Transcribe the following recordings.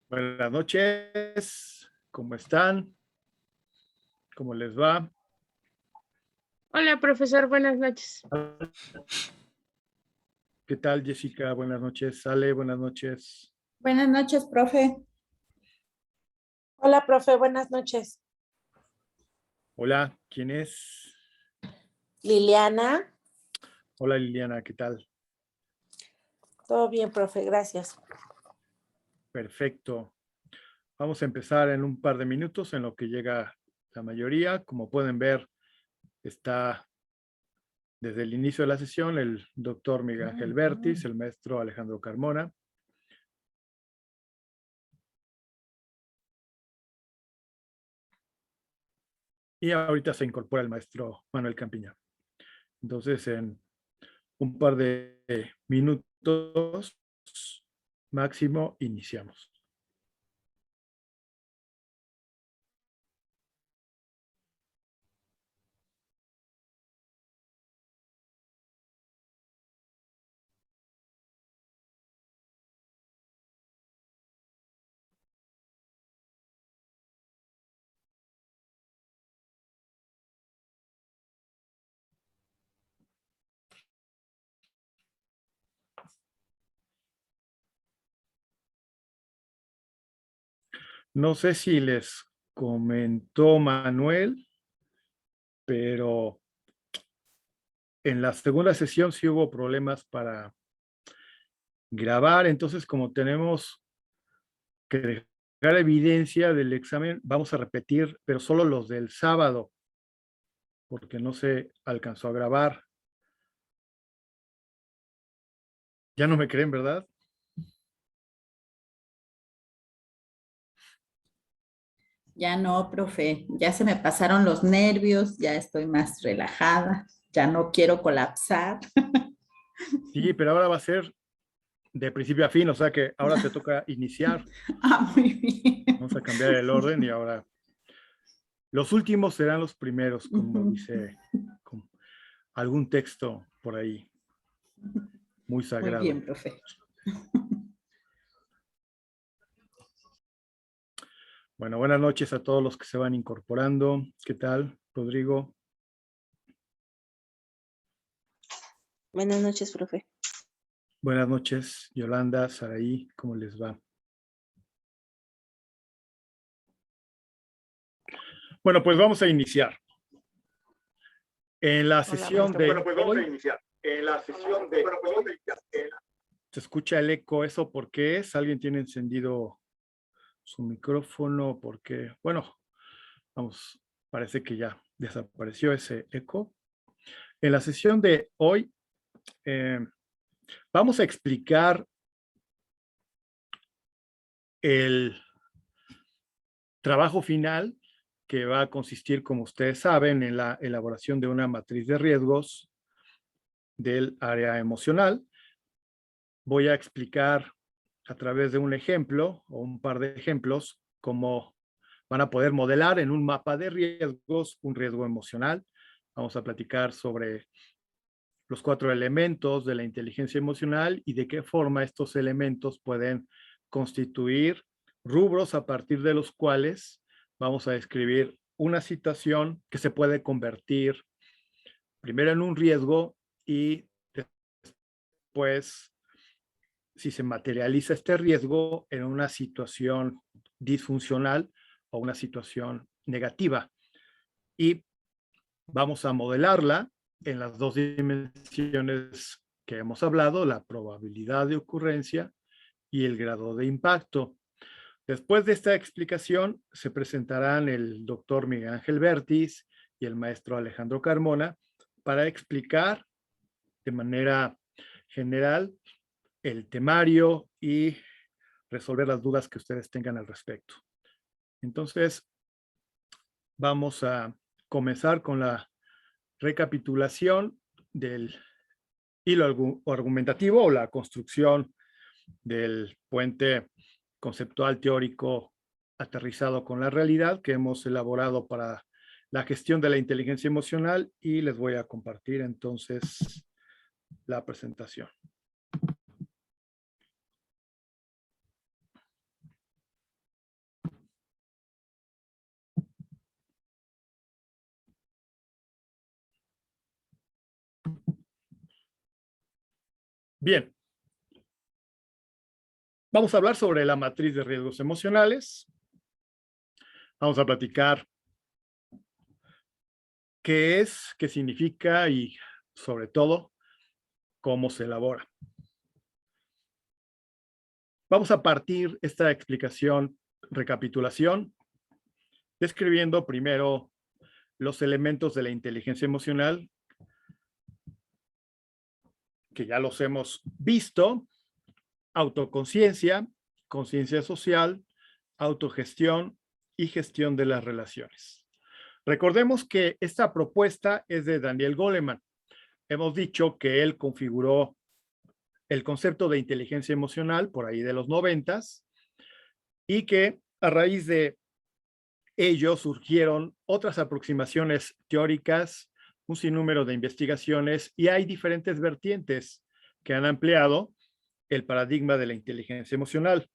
Buenas noches, ¿cómo están? ¿Cómo les va? Hola, profesor, buenas noches. ¿Qué tal, Jessica? Buenas noches. Ale, buenas noches. Buenas noches, profe. Hola, profe, buenas noches. Hola, ¿quién es? Liliana. Hola, Liliana, ¿qué tal? Todo bien, profe, gracias. Perfecto. Vamos a empezar en un par de minutos en lo que llega la mayoría. Como pueden ver, está desde el inicio de la sesión el doctor Miguel Ángel Bertis, el maestro Alejandro Carmona. Y ahorita se incorpora el maestro Manuel Campiña. Entonces, en un par de minutos máximo, iniciamos. No sé si les comentó Manuel, pero en la segunda sesión sí hubo problemas para grabar. Entonces, como tenemos que dejar evidencia del examen, vamos a repetir, pero solo los del sábado, porque no se alcanzó a grabar. Ya no me creen, ¿verdad? Ya no, profe, ya se me pasaron los nervios, ya estoy más relajada, ya no quiero colapsar. Sí, pero ahora va a ser de principio a fin, o sea que ahora te toca iniciar. Ah, muy bien. Vamos a cambiar el orden y ahora los últimos serán los primeros, como dice algún texto por ahí, muy sagrado. Muy bien, profe. Bueno, buenas noches a todos los que se van incorporando. ¿Qué tal, Rodrigo? Buenas noches, profe. Buenas noches, Yolanda, Saraí, ¿cómo les va? Bueno, pues vamos a iniciar. En la sesión de hoy, ¿se escucha el eco? ¿Eso por qué es? ¿Alguien tiene encendido su micrófono? Porque, bueno, vamos, parece que ya desapareció ese eco. En la sesión de hoy, vamos a explicar el trabajo final que va a consistir, como ustedes saben, en la elaboración de una matriz de riesgos del área emocional. Voy a explicar a través de un ejemplo o un par de ejemplos cómo van a poder modelar en un mapa de riesgos un riesgo emocional. Vamos a platicar sobre los 4 elementos de la inteligencia emocional y de qué forma estos elementos pueden constituir rubros a partir de los cuales vamos a describir una situación que se puede convertir primero en un riesgo y después, si se materializa este riesgo, en una situación disfuncional o una situación negativa. Y vamos a modelarla en las 2 dimensiones que hemos hablado, la probabilidad de ocurrencia y el grado de impacto. Después de esta explicación, se presentarán el doctor Miguel Ángel Bertis y el maestro Alejandro Carmona para explicar de manera general el temario y resolver las dudas que ustedes tengan al respecto. Entonces, vamos a comenzar con la recapitulación del hilo argumentativo o la construcción del puente conceptual teórico aterrizado con la realidad que hemos elaborado para la gestión de la inteligencia emocional y les voy a compartir entonces la presentación. Bien. Vamos a hablar sobre la matriz de riesgos emocionales. Vamos a platicar qué es, qué significa y, sobre todo, cómo se elabora. Vamos a partir esta explicación, recapitulación, describiendo primero los elementos de la inteligencia emocional, que ya los hemos visto: autoconciencia, conciencia social, autogestión y gestión de las relaciones. Recordemos que esta propuesta es de Daniel Goleman. Hemos dicho que él configuró el concepto de inteligencia emocional por ahí de los 90s y que a raíz de ello surgieron otras aproximaciones teóricas, un sinnúmero de investigaciones y hay diferentes vertientes que han ampliado el paradigma de la inteligencia emocional.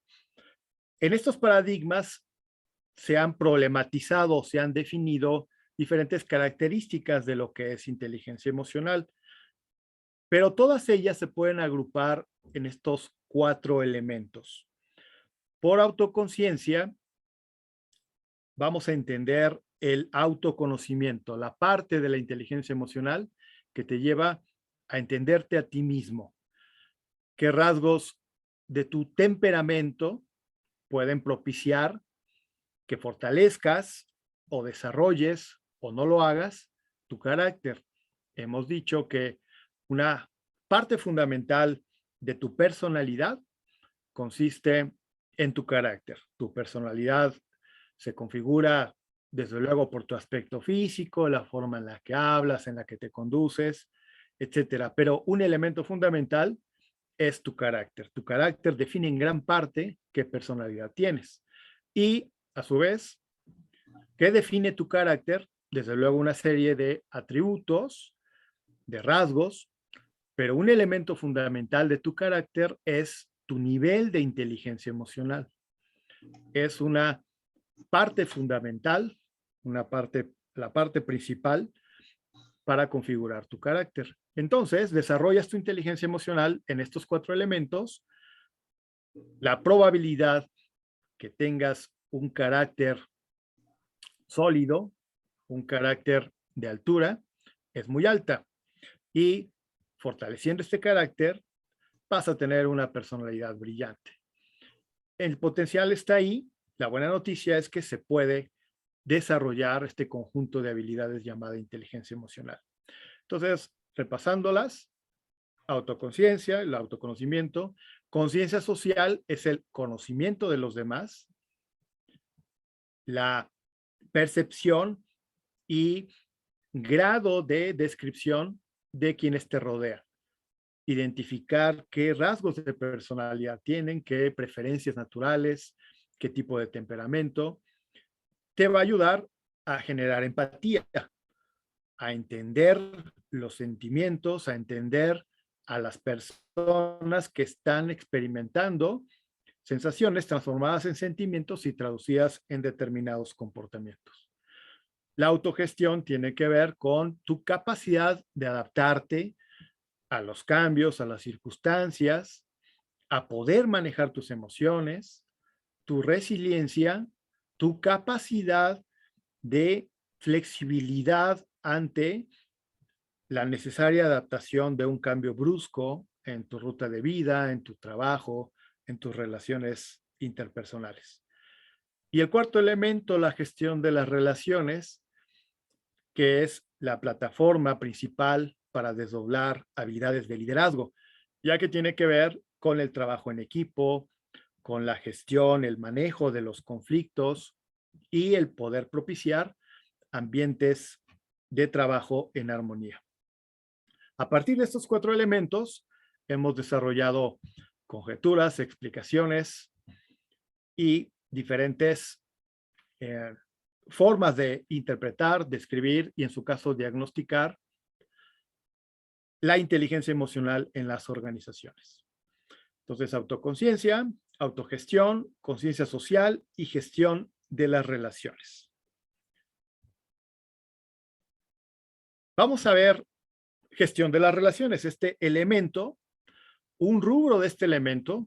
En estos paradigmas se han problematizado, se han definido diferentes características de lo que es inteligencia emocional, pero todas ellas se pueden agrupar en estos 4 elementos. Por autoconciencia, vamos a entender el autoconocimiento, la parte de la inteligencia emocional que te lleva a entenderte a ti mismo. ¿Qué rasgos de tu temperamento pueden propiciar que fortalezcas o desarrolles o no lo hagas tu carácter? Hemos dicho que una parte fundamental de tu personalidad consiste en tu carácter. Tu personalidad se configura desde luego por tu aspecto físico, la forma en la que hablas, en la que te conduces, etcétera. Pero un elemento fundamental es tu carácter. Tu carácter define en gran parte qué personalidad tienes. Y, a su vez, ¿qué define tu carácter? Desde luego una serie de atributos, de rasgos, pero un elemento fundamental de tu carácter es tu nivel de inteligencia emocional. Es una parte fundamental, la parte principal para configurar tu carácter. Entonces, desarrollas tu inteligencia emocional en estos 4 elementos. La probabilidad que tengas un carácter sólido, un carácter de altura, es muy alta. Y fortaleciendo este carácter, vas a tener una personalidad brillante. El potencial está ahí. La buena noticia es que se puede desarrollar este conjunto de habilidades llamada inteligencia emocional. Entonces, repasándolas: autoconciencia, el autoconocimiento; conciencia social es el conocimiento de los demás, la percepción y grado de descripción de quienes te rodean. Identificar qué rasgos de personalidad tienen, qué preferencias naturales, qué tipo de temperamento, te va a ayudar a generar empatía, a entender los sentimientos, a entender a las personas que están experimentando sensaciones transformadas en sentimientos y traducidas en determinados comportamientos. La autogestión tiene que ver con tu capacidad de adaptarte a los cambios, a las circunstancias, a poder manejar tus emociones, tu resiliencia, tu capacidad de flexibilidad ante la necesaria adaptación de un cambio brusco en tu ruta de vida, en tu trabajo, en tus relaciones interpersonales. Y el 4 elemento, la gestión de las relaciones, que es la plataforma principal para desdoblar habilidades de liderazgo, ya que tiene que ver con el trabajo en equipo, con la gestión, el manejo de los conflictos y el poder propiciar ambientes de trabajo en armonía. A partir de estos 4 elementos, hemos desarrollado conjeturas, explicaciones y diferentes formas de interpretar, describir y en su caso diagnosticar la inteligencia emocional en las organizaciones. Entonces, autoconciencia, autogestión, conciencia social y gestión de las relaciones. Vamos a ver gestión de las relaciones. Este elemento, un rubro de este elemento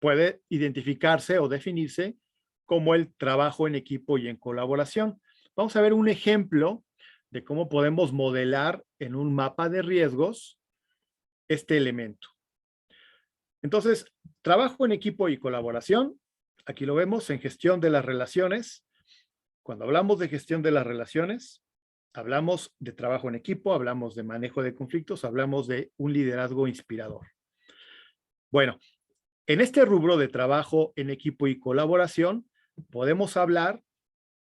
puede identificarse o definirse como el trabajo en equipo y en colaboración. Vamos a ver un ejemplo de cómo podemos modelar en un mapa de riesgos este elemento. Entonces, trabajo en equipo y colaboración, aquí lo vemos en gestión de las relaciones. Cuando hablamos de gestión de las relaciones, hablamos de trabajo en equipo, hablamos de manejo de conflictos, hablamos de un liderazgo inspirador. Bueno, en este rubro de trabajo en equipo y colaboración, podemos hablar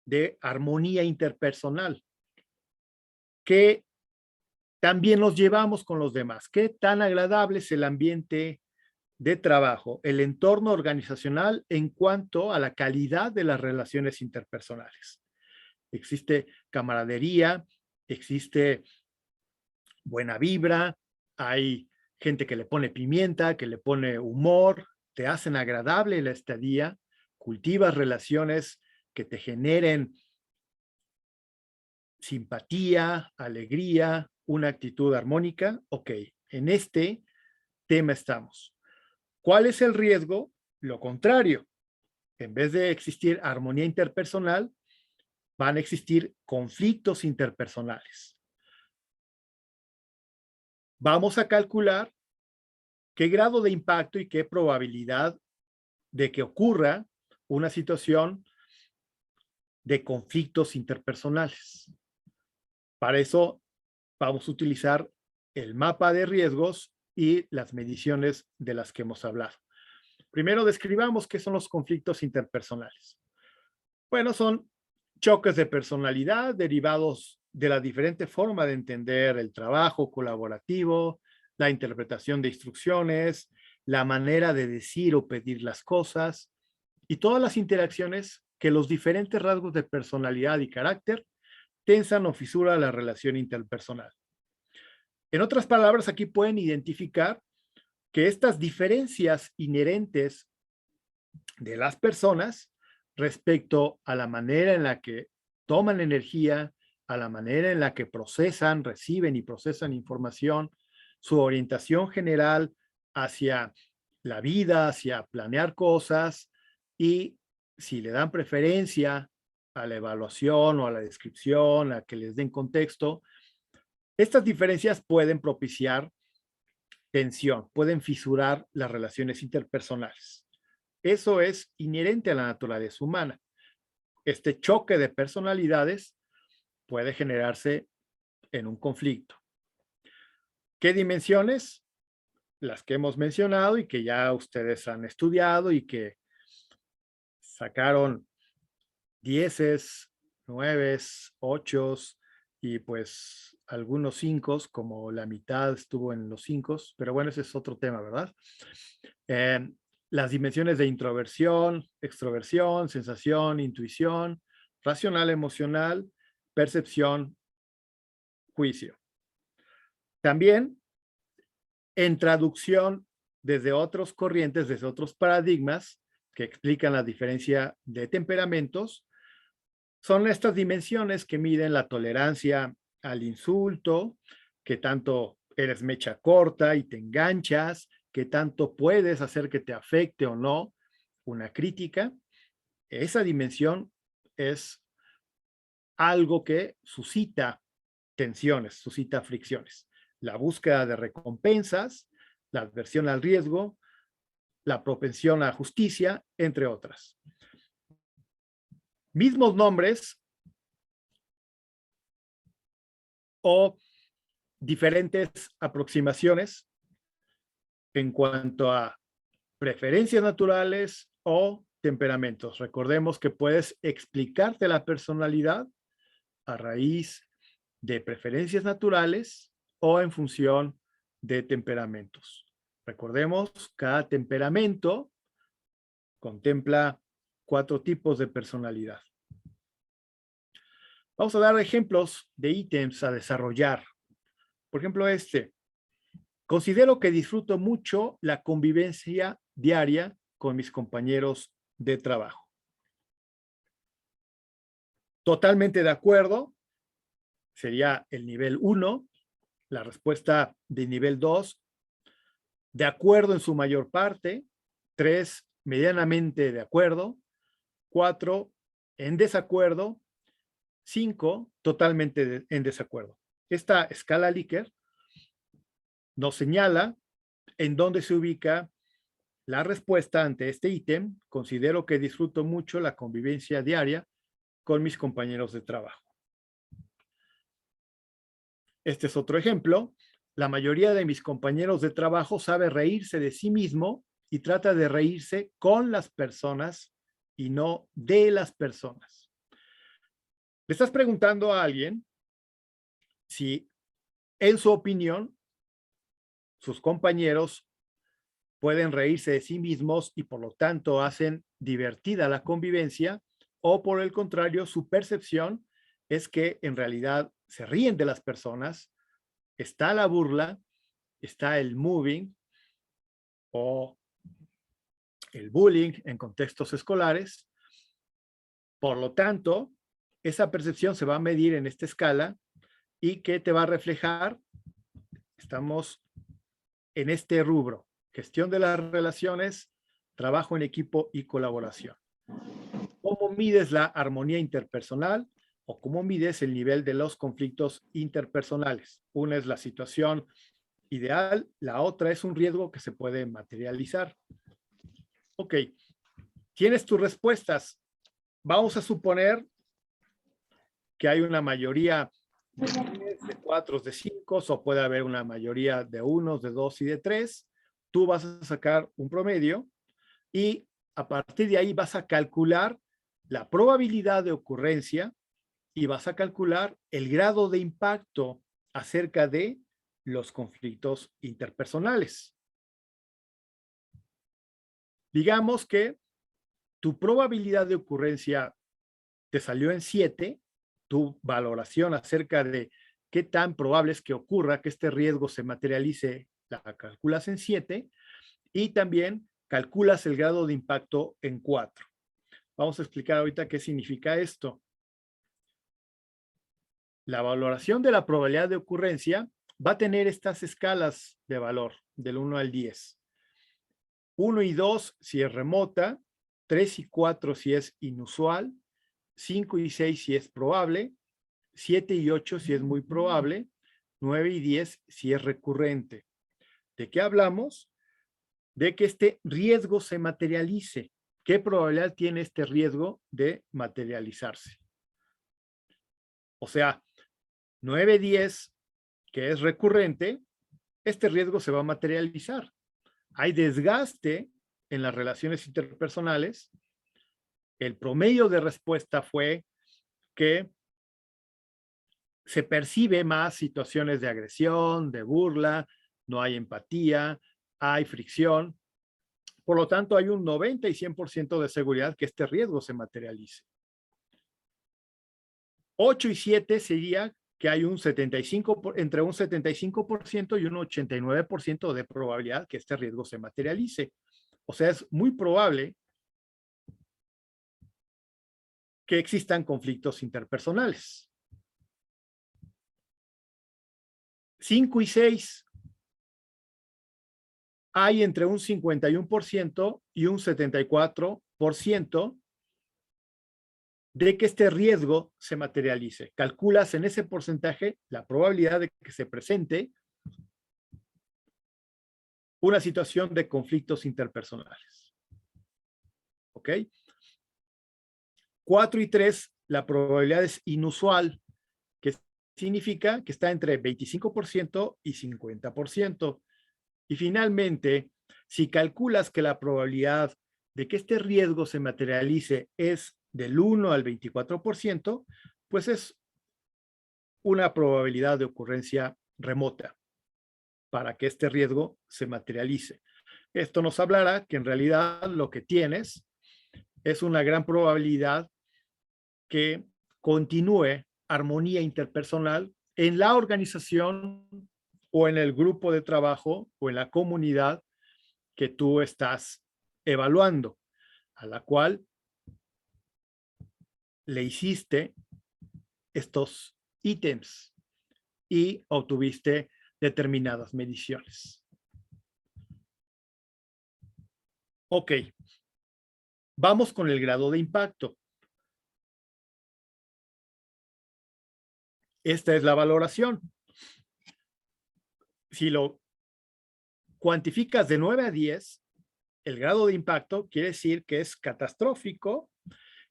de armonía interpersonal, que también nos llevamos con los demás. ¿Qué tan agradable es el ambiente de trabajo, el entorno organizacional en cuanto a la calidad de las relaciones interpersonales? Existe camaradería, existe buena vibra, hay gente que le pone pimienta, que le pone humor, te hacen agradable la estadía, cultivas relaciones que te generen simpatía, alegría, una actitud armónica. Ok, en este tema estamos. ¿Cuál es el riesgo? Lo contrario. En vez de existir armonía interpersonal, van a existir conflictos interpersonales. Vamos a calcular qué grado de impacto y qué probabilidad de que ocurra una situación de conflictos interpersonales. Para eso vamos a utilizar el mapa de riesgos y las mediciones de las que hemos hablado. Primero describamos qué son los conflictos interpersonales. Bueno, son choques de personalidad derivados de la diferente forma de entender el trabajo colaborativo, la interpretación de instrucciones, la manera de decir o pedir las cosas y todas las interacciones que los diferentes rasgos de personalidad y carácter tensan o fisuran la relación interpersonal. En otras palabras, aquí pueden identificar que estas diferencias inherentes de las personas respecto a la manera en la que toman energía, a la manera en la que procesan, reciben y procesan información, su orientación general hacia la vida, hacia planear cosas y si le dan preferencia a la evaluación o a la descripción, a que les den contexto, estas diferencias pueden propiciar tensión, pueden fisurar las relaciones interpersonales. Eso es inherente a la naturaleza humana. Este choque de personalidades puede generarse en un conflicto. ¿Qué dimensiones? Las que hemos mencionado y que ya ustedes han estudiado y que sacaron 10, 9, 8 y pues algunos 5, como la mitad estuvo en los 5, pero bueno, ese es otro tema, ¿verdad? Las dimensiones de introversión, extroversión, sensación, intuición, racional, emocional, percepción, juicio. También en traducción desde otros corrientes, desde otros paradigmas que explican la diferencia de temperamentos, son estas dimensiones que miden la tolerancia al insulto, que tanto eres mecha corta y te enganchas, que tanto puedes hacer que te afecte o no una crítica. Esa dimensión es algo que suscita tensiones, suscita fricciones. La búsqueda de recompensas, la adversión al riesgo, la propensión a justicia, entre otras. Mismos nombres o diferentes aproximaciones en cuanto a preferencias naturales o temperamentos. Recordemos que puedes explicarte la personalidad a raíz de preferencias naturales o en función de temperamentos. Recordemos, cada temperamento contempla 4 tipos de personalidad. Vamos a dar ejemplos de ítems a desarrollar. Por ejemplo, considero que disfruto mucho la convivencia diaria con mis compañeros de trabajo. Totalmente de acuerdo. Sería el nivel 1. La respuesta de nivel 2, de acuerdo en su mayor parte. 3, medianamente de acuerdo. 4, en desacuerdo. 5, totalmente en desacuerdo. Esta escala Likert nos señala en dónde se ubica la respuesta ante este ítem. Considero que disfruto mucho la convivencia diaria con mis compañeros de trabajo. Este es otro ejemplo. La mayoría de mis compañeros de trabajo sabe reírse de sí mismo y trata de reírse con las personas y no de las personas. Le estás preguntando a alguien si, en su opinión, sus compañeros pueden reírse de sí mismos y por lo tanto hacen divertida la convivencia, o por el contrario, su percepción es que en realidad se ríen de las personas, está la burla, está el moving o el bullying en contextos escolares. Por lo tanto, esa percepción se va a medir en esta escala y que te va a reflejar, estamos en este rubro, gestión de las relaciones, trabajo en equipo y colaboración. ¿Cómo mides la armonía interpersonal o cómo mides el nivel de los conflictos interpersonales? Una es la situación ideal, la otra es un riesgo que se puede materializar. Ok, tienes tus respuestas. Vamos a suponer que hay una mayoría de 3, de 4, de 5, o puede haber una mayoría de 1, de 2 y de 3. Tú vas a sacar un promedio y a partir de ahí vas a calcular la probabilidad de ocurrencia y vas a calcular el grado de impacto acerca de los conflictos interpersonales. Digamos que tu probabilidad de ocurrencia te salió en 7, tu valoración acerca de qué tan probable es que ocurra que este riesgo se materialice, la calculas en 7 y también calculas el grado de impacto en 4. Vamos a explicar ahorita qué significa esto. La valoración de la probabilidad de ocurrencia va a tener estas escalas de valor del 1 al 10. 1 y 2 si es remota, 3 y 4 si es inusual, 5 y 6 si es probable, 7 y 8 si es muy probable, 9 y 10 si es recurrente. ¿De qué hablamos? De que este riesgo se materialice. ¿Qué probabilidad tiene este riesgo de materializarse? O sea, 9, 10, que es recurrente, este riesgo se va a materializar. Hay desgaste en las relaciones interpersonales. El promedio de respuesta fue que se percibe más situaciones de agresión, de burla, no hay empatía, hay fricción. Por lo tanto, hay un 90 y 100% de seguridad que este riesgo se materialice. 8 y 7 sería que hay un 75, entre un 75% y un 89% de probabilidad que este riesgo se materialice. O sea, es muy probable que existan conflictos interpersonales. 5 y 6 hay entre un 51% y un 74% de que este riesgo se materialice. Calculas en ese porcentaje la probabilidad de que se presente una situación de conflictos interpersonales. ¿Ok? 4 y 3, la probabilidad es inusual, que significa que está entre 25% y 50%. Y finalmente, si calculas que la probabilidad de que este riesgo se materialice es del 1 al 24%, pues es una probabilidad de ocurrencia remota para que este riesgo se materialice. Esto nos hablará que en realidad lo que tienes es una gran probabilidad que continúe armonía interpersonal en la organización o en el grupo de trabajo o en la comunidad que tú estás evaluando, a la cual le hiciste estos ítems y obtuviste determinadas mediciones. Ok, vamos con el grado de impacto. Esta es la valoración. Si lo cuantificas de 9 a 10, el grado de impacto quiere decir que es catastrófico,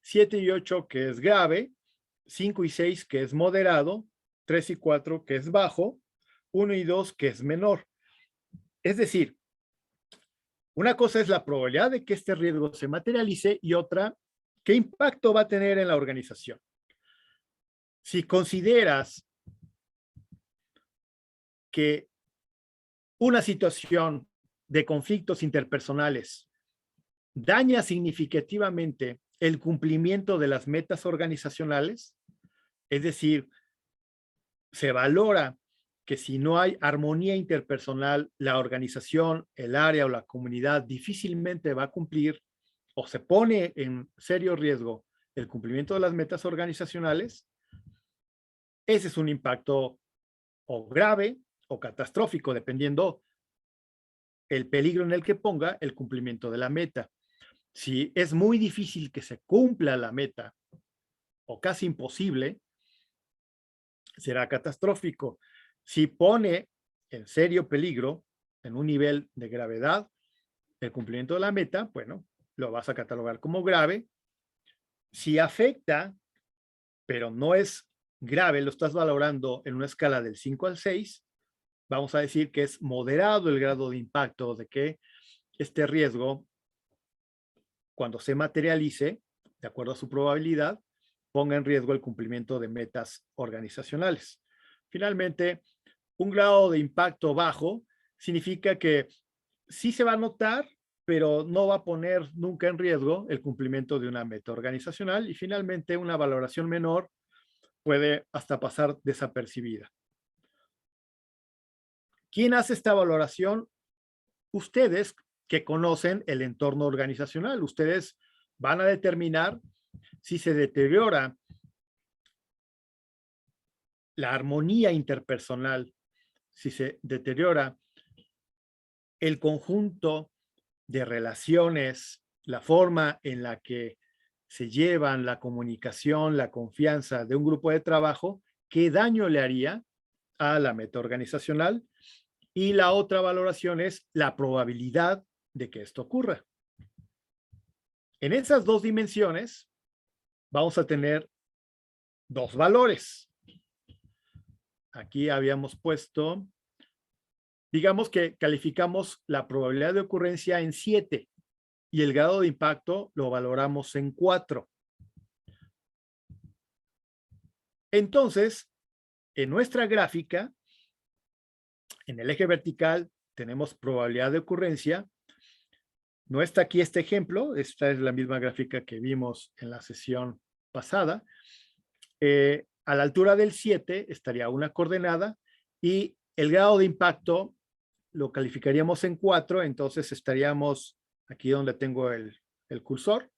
7 y 8 que es grave, 5 y 6 que es moderado, 3 y 4 que es bajo, 1 y 2 que es menor. Es decir, una cosa es la probabilidad de que este riesgo se materialice y otra, ¿qué impacto va a tener en la organización? Si consideras que una situación de conflictos interpersonales daña significativamente el cumplimiento de las metas organizacionales, es decir, se valora que si no hay armonía interpersonal, la organización, el área o la comunidad difícilmente va a cumplir o se pone en serio riesgo el cumplimiento de las metas organizacionales, ese es un impacto o grave o catastrófico, dependiendo el peligro en el que ponga el cumplimiento de la meta. Si es muy difícil que se cumpla la meta o casi imposible, será catastrófico. Si pone en serio peligro, en un nivel de gravedad, el cumplimiento de la meta, bueno, lo vas a catalogar como grave. Si afecta, pero no es grave, lo estás valorando en una escala del 5 al 6, vamos a decir que es moderado el grado de impacto de que este riesgo, cuando se materialice, de acuerdo a su probabilidad, ponga en riesgo el cumplimiento de metas organizacionales. Finalmente, un grado de impacto bajo significa que sí se va a notar, pero no va a poner nunca en riesgo el cumplimiento de una meta organizacional. Y finalmente, una valoración menor puede hasta pasar desapercibida. ¿Quién hace esta valoración? Ustedes que conocen el entorno organizacional. Ustedes van a determinar si se deteriora la armonía interpersonal, si se deteriora el conjunto de relaciones, la forma en la que se llevan la comunicación, la confianza de un grupo de trabajo, qué daño le haría a la meta organizacional. Y la otra valoración es la probabilidad de que esto ocurra. En esas dos dimensiones vamos a tener dos valores. Aquí habíamos puesto, digamos que calificamos la probabilidad de ocurrencia en 7 y el grado de impacto lo valoramos en 4. Entonces, en nuestra gráfica, en el eje vertical tenemos probabilidad de ocurrencia. No está aquí este ejemplo, esta es la misma gráfica que vimos en la sesión pasada. A la altura del 7 estaría una coordenada y el grado de impacto lo calificaríamos en 4, entonces estaríamos aquí donde tengo el cursor.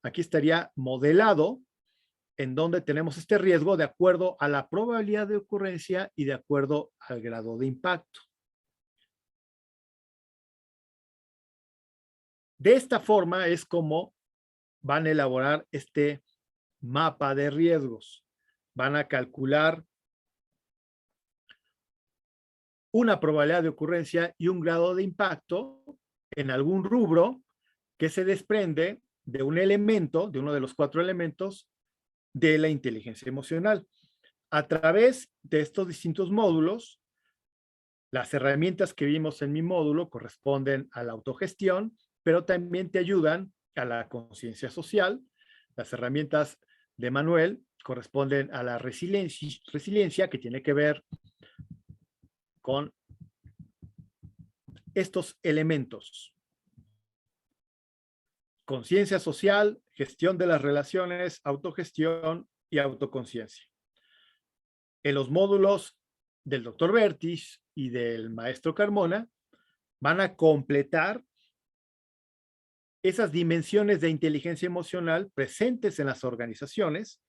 Aquí estaría modelado en donde tenemos este riesgo de acuerdo a la probabilidad de ocurrencia y de acuerdo al grado de impacto. De esta forma es como van a elaborar este mapa de riesgos. Van a calcular una probabilidad de ocurrencia y un grado de impacto en algún rubro que se desprende de un elemento, de uno de los 4 elementos de la inteligencia emocional. A través de estos distintos módulos, las herramientas que vimos en mi módulo corresponden a la autogestión, pero también te ayudan a la conciencia social. Las herramientas de Manuel corresponden a la resiliencia que tiene que ver con estos elementos: conciencia social, gestión de las relaciones, autogestión y autoconciencia. En los módulos del doctor Bertis y del maestro Carmona van a completar esas dimensiones de inteligencia emocional presentes en las organizaciones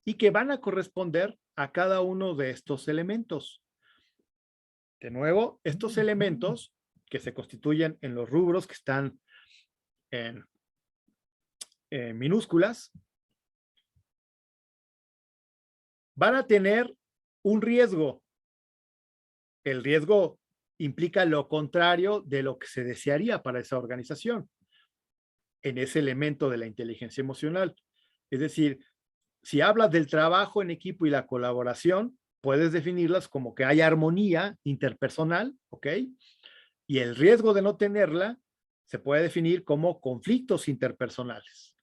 y que van a corresponder a cada uno de estos elementos. De nuevo, estos elementos que se constituyen en los rubros que están en minúsculas, van a tener un riesgo. El riesgo implica lo contrario de lo que se desearía para esa organización en ese elemento de la inteligencia emocional. Es decir, si hablas del trabajo en equipo y la colaboración, puedes definirlas como que hay armonía interpersonal, ¿ok? Y el riesgo de no tenerla se puede definir como conflictos interpersonales.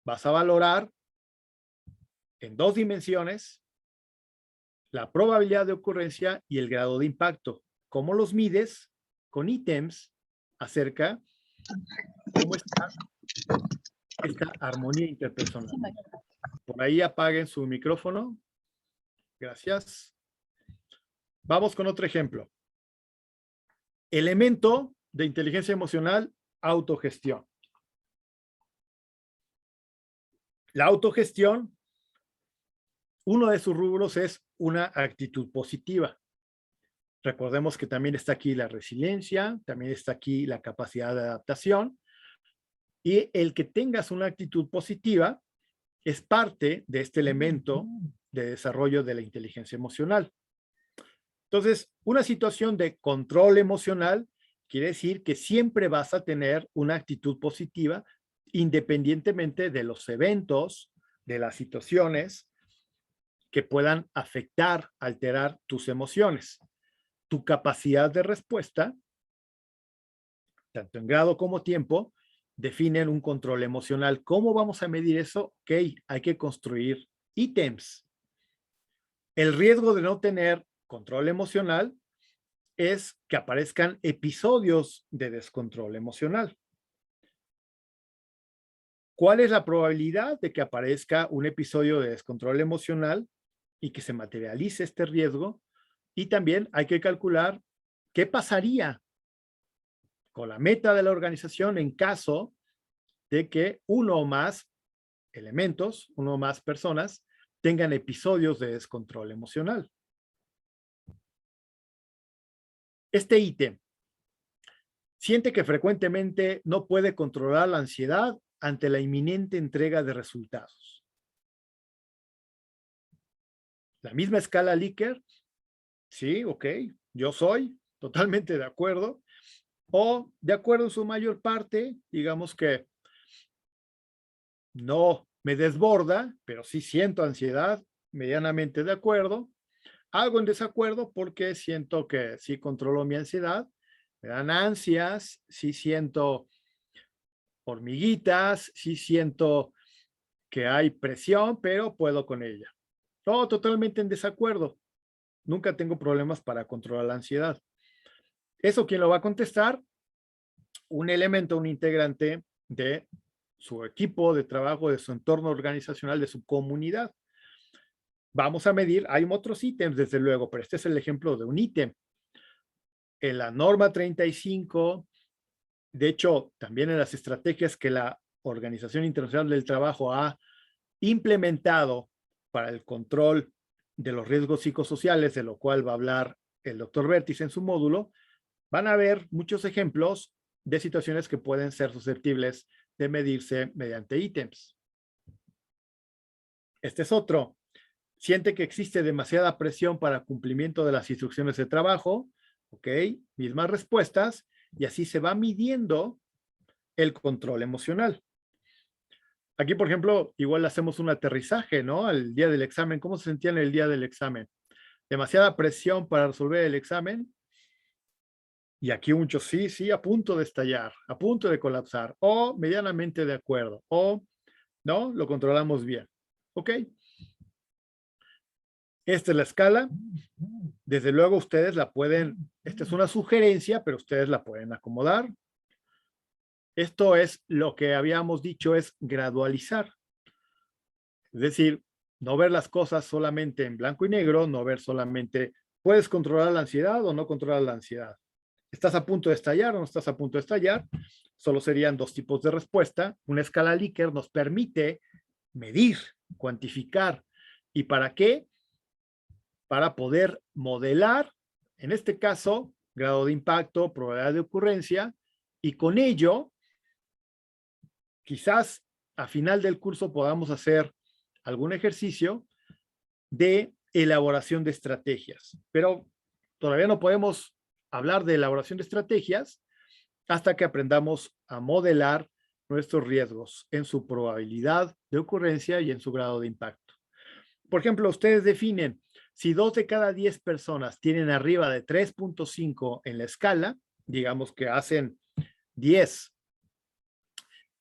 Vas a valorar en 2 dimensiones la probabilidad de ocurrencia y el grado de impacto. ¿Cómo los mides? Con ítems acerca de cómo está esta armonía interpersonal. Por ahí apaguen su micrófono. Gracias. Vamos con otro ejemplo. Elemento de inteligencia emocional, autogestión. La autogestión, uno de sus rubros es una actitud positiva. Recordemos que también está aquí la resiliencia, también está aquí la capacidad de adaptación, y el que tengas una actitud positiva es parte de este elemento de desarrollo de la inteligencia emocional. Entonces, una situación de control emocional quiere decir que siempre vas a tener una actitud positiva independientemente de los eventos, de las situaciones que puedan afectar, alterar tus emociones. Tu capacidad de respuesta, tanto en grado como tiempo, definen un control emocional. ¿Cómo vamos a medir eso? Ok, hay que construir ítems. El riesgo de no tener control emocional es que aparezcan episodios de descontrol emocional. ¿Cuál es la probabilidad de que aparezca un episodio de descontrol emocional y que se materialice este riesgo? Y también hay que calcular qué pasaría con la meta de la organización en caso de que uno o más elementos, uno o más personas, tengan episodios de descontrol emocional. Este ítem siente que frecuentemente no puede controlar la ansiedad ante la inminente entrega de resultados. La misma escala Likert, sí, ok, yo soy totalmente de acuerdo, o de acuerdo en su mayor parte, digamos que no me desborda, pero sí siento ansiedad, medianamente de acuerdo, algo en desacuerdo porque siento que sí controlo mi ansiedad, me dan ansias, sí siento hormiguitas, sí siento que hay presión, pero puedo con ella. No, totalmente en desacuerdo. Nunca tengo problemas para controlar la ansiedad. ¿Eso quién lo va a contestar? Un elemento, un integrante de su equipo de trabajo, de su entorno organizacional, de su comunidad. Vamos a medir, hay otros ítems desde luego, pero este es el ejemplo de un ítem. En la norma 35, de hecho, también en las estrategias que la Organización Internacional del Trabajo ha implementado para el control de los riesgos psicosociales, de lo cual va a hablar el doctor Bertis en su módulo, van a haber muchos ejemplos de situaciones que pueden ser susceptibles de medirse mediante ítems. Este es otro. Siente que existe demasiada presión para cumplimiento de las instrucciones de trabajo. Ok, mismas respuestas. Y así se va midiendo el control emocional. Aquí, por ejemplo, igual hacemos un aterrizaje, ¿no? Al día del examen. ¿Cómo se sentían el día del examen? ¿Demasiada presión para resolver el examen? Y aquí muchos sí, a punto de estallar, a punto de colapsar, o medianamente de acuerdo, o no, lo controlamos bien. ¿Ok? Esta es la escala. Desde luego ustedes la pueden, esta es una sugerencia, pero ustedes la pueden acomodar. Esto es lo que habíamos dicho, es gradualizar. Es decir, No ver las cosas solamente en blanco y negro, no ver solamente, ¿puedes controlar la ansiedad o no controlar la ansiedad? ¿Estás a punto de estallar o no estás a punto de estallar? Solo serían dos tipos de respuesta. Una escala Likert nos permite medir, cuantificar. ¿Y para qué? Para poder modelar, en este caso, grado de impacto, probabilidad de ocurrencia, y con ello, quizás a final del curso podamos hacer algún ejercicio de elaboración de estrategias. Pero todavía no podemos hablar de elaboración de estrategias hasta que aprendamos a modelar nuestros riesgos en su probabilidad de ocurrencia y en su grado de impacto. Por ejemplo, ustedes definen si 2 de cada 10 personas tienen arriba de 3.5 en la escala, digamos que hacen 10,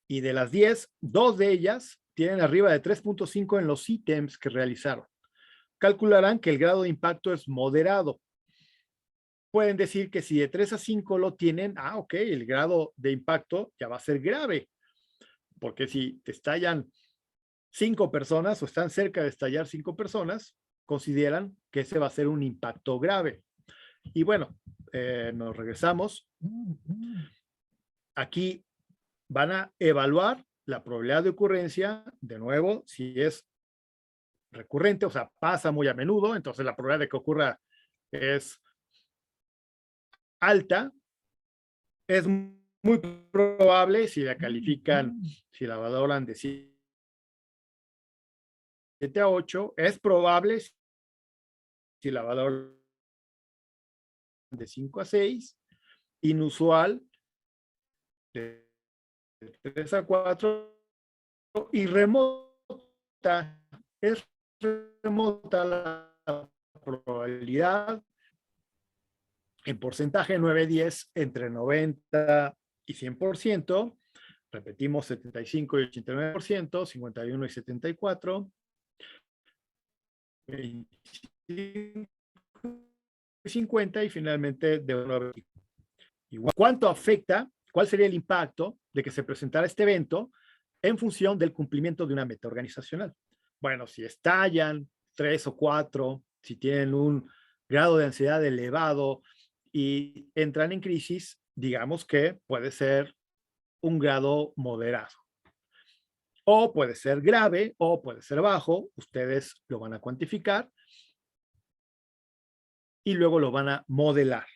y de las 10, 2 de ellas tienen arriba de 3.5 en los ítems que realizaron. Calcularán que el grado de impacto es moderado. Pueden decir que si de 3 a 5 lo tienen, ok, el grado de impacto ya va a ser grave, porque si te estallan 5 personas o están cerca de estallar 5 personas, consideran que ese va a ser un impacto grave. Y bueno, nos regresamos. Aquí van a evaluar la probabilidad de ocurrencia, de nuevo, si es recurrente, o sea, pasa muy a menudo, entonces la probabilidad de que ocurra es alta. Es muy probable si la califican, si la valoran de 7 a 8, es probable si la valoran de 5 a 6, inusual de 3 a 4 y remota, es remota la probabilidad en porcentaje 9-10 entre 90 y 100%, repetimos 75 y 89%, 51 y 74, 25 y 50 y finalmente de 1 a 20. Igual, ¿cuánto afecta? ¿Cuál sería el impacto de que se presentara este evento en función del cumplimiento de una meta organizacional? Bueno, si estallan 3 o 4, si tienen un grado de ansiedad elevado y entran en crisis, digamos que puede ser un grado moderado. O puede ser grave o puede ser bajo, ustedes lo van a cuantificar y luego lo van a modelar.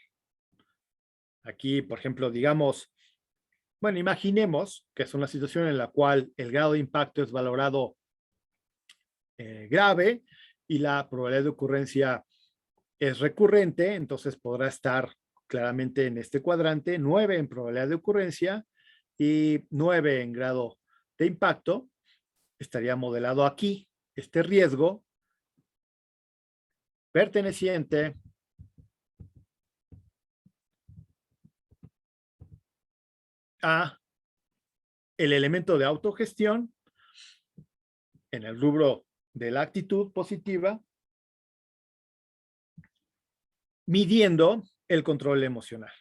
Aquí, por ejemplo, digamos, bueno, imaginemos que es una situación en la cual el grado de impacto es valorado grave y la probabilidad de ocurrencia es recurrente, entonces podrá estar claramente en este cuadrante, 9 en probabilidad de ocurrencia y 9 en grado de impacto. Estaría modelado aquí este riesgo perteneciente a el elemento de autogestión en el rubro de la actitud positiva, midiendo el control emocional.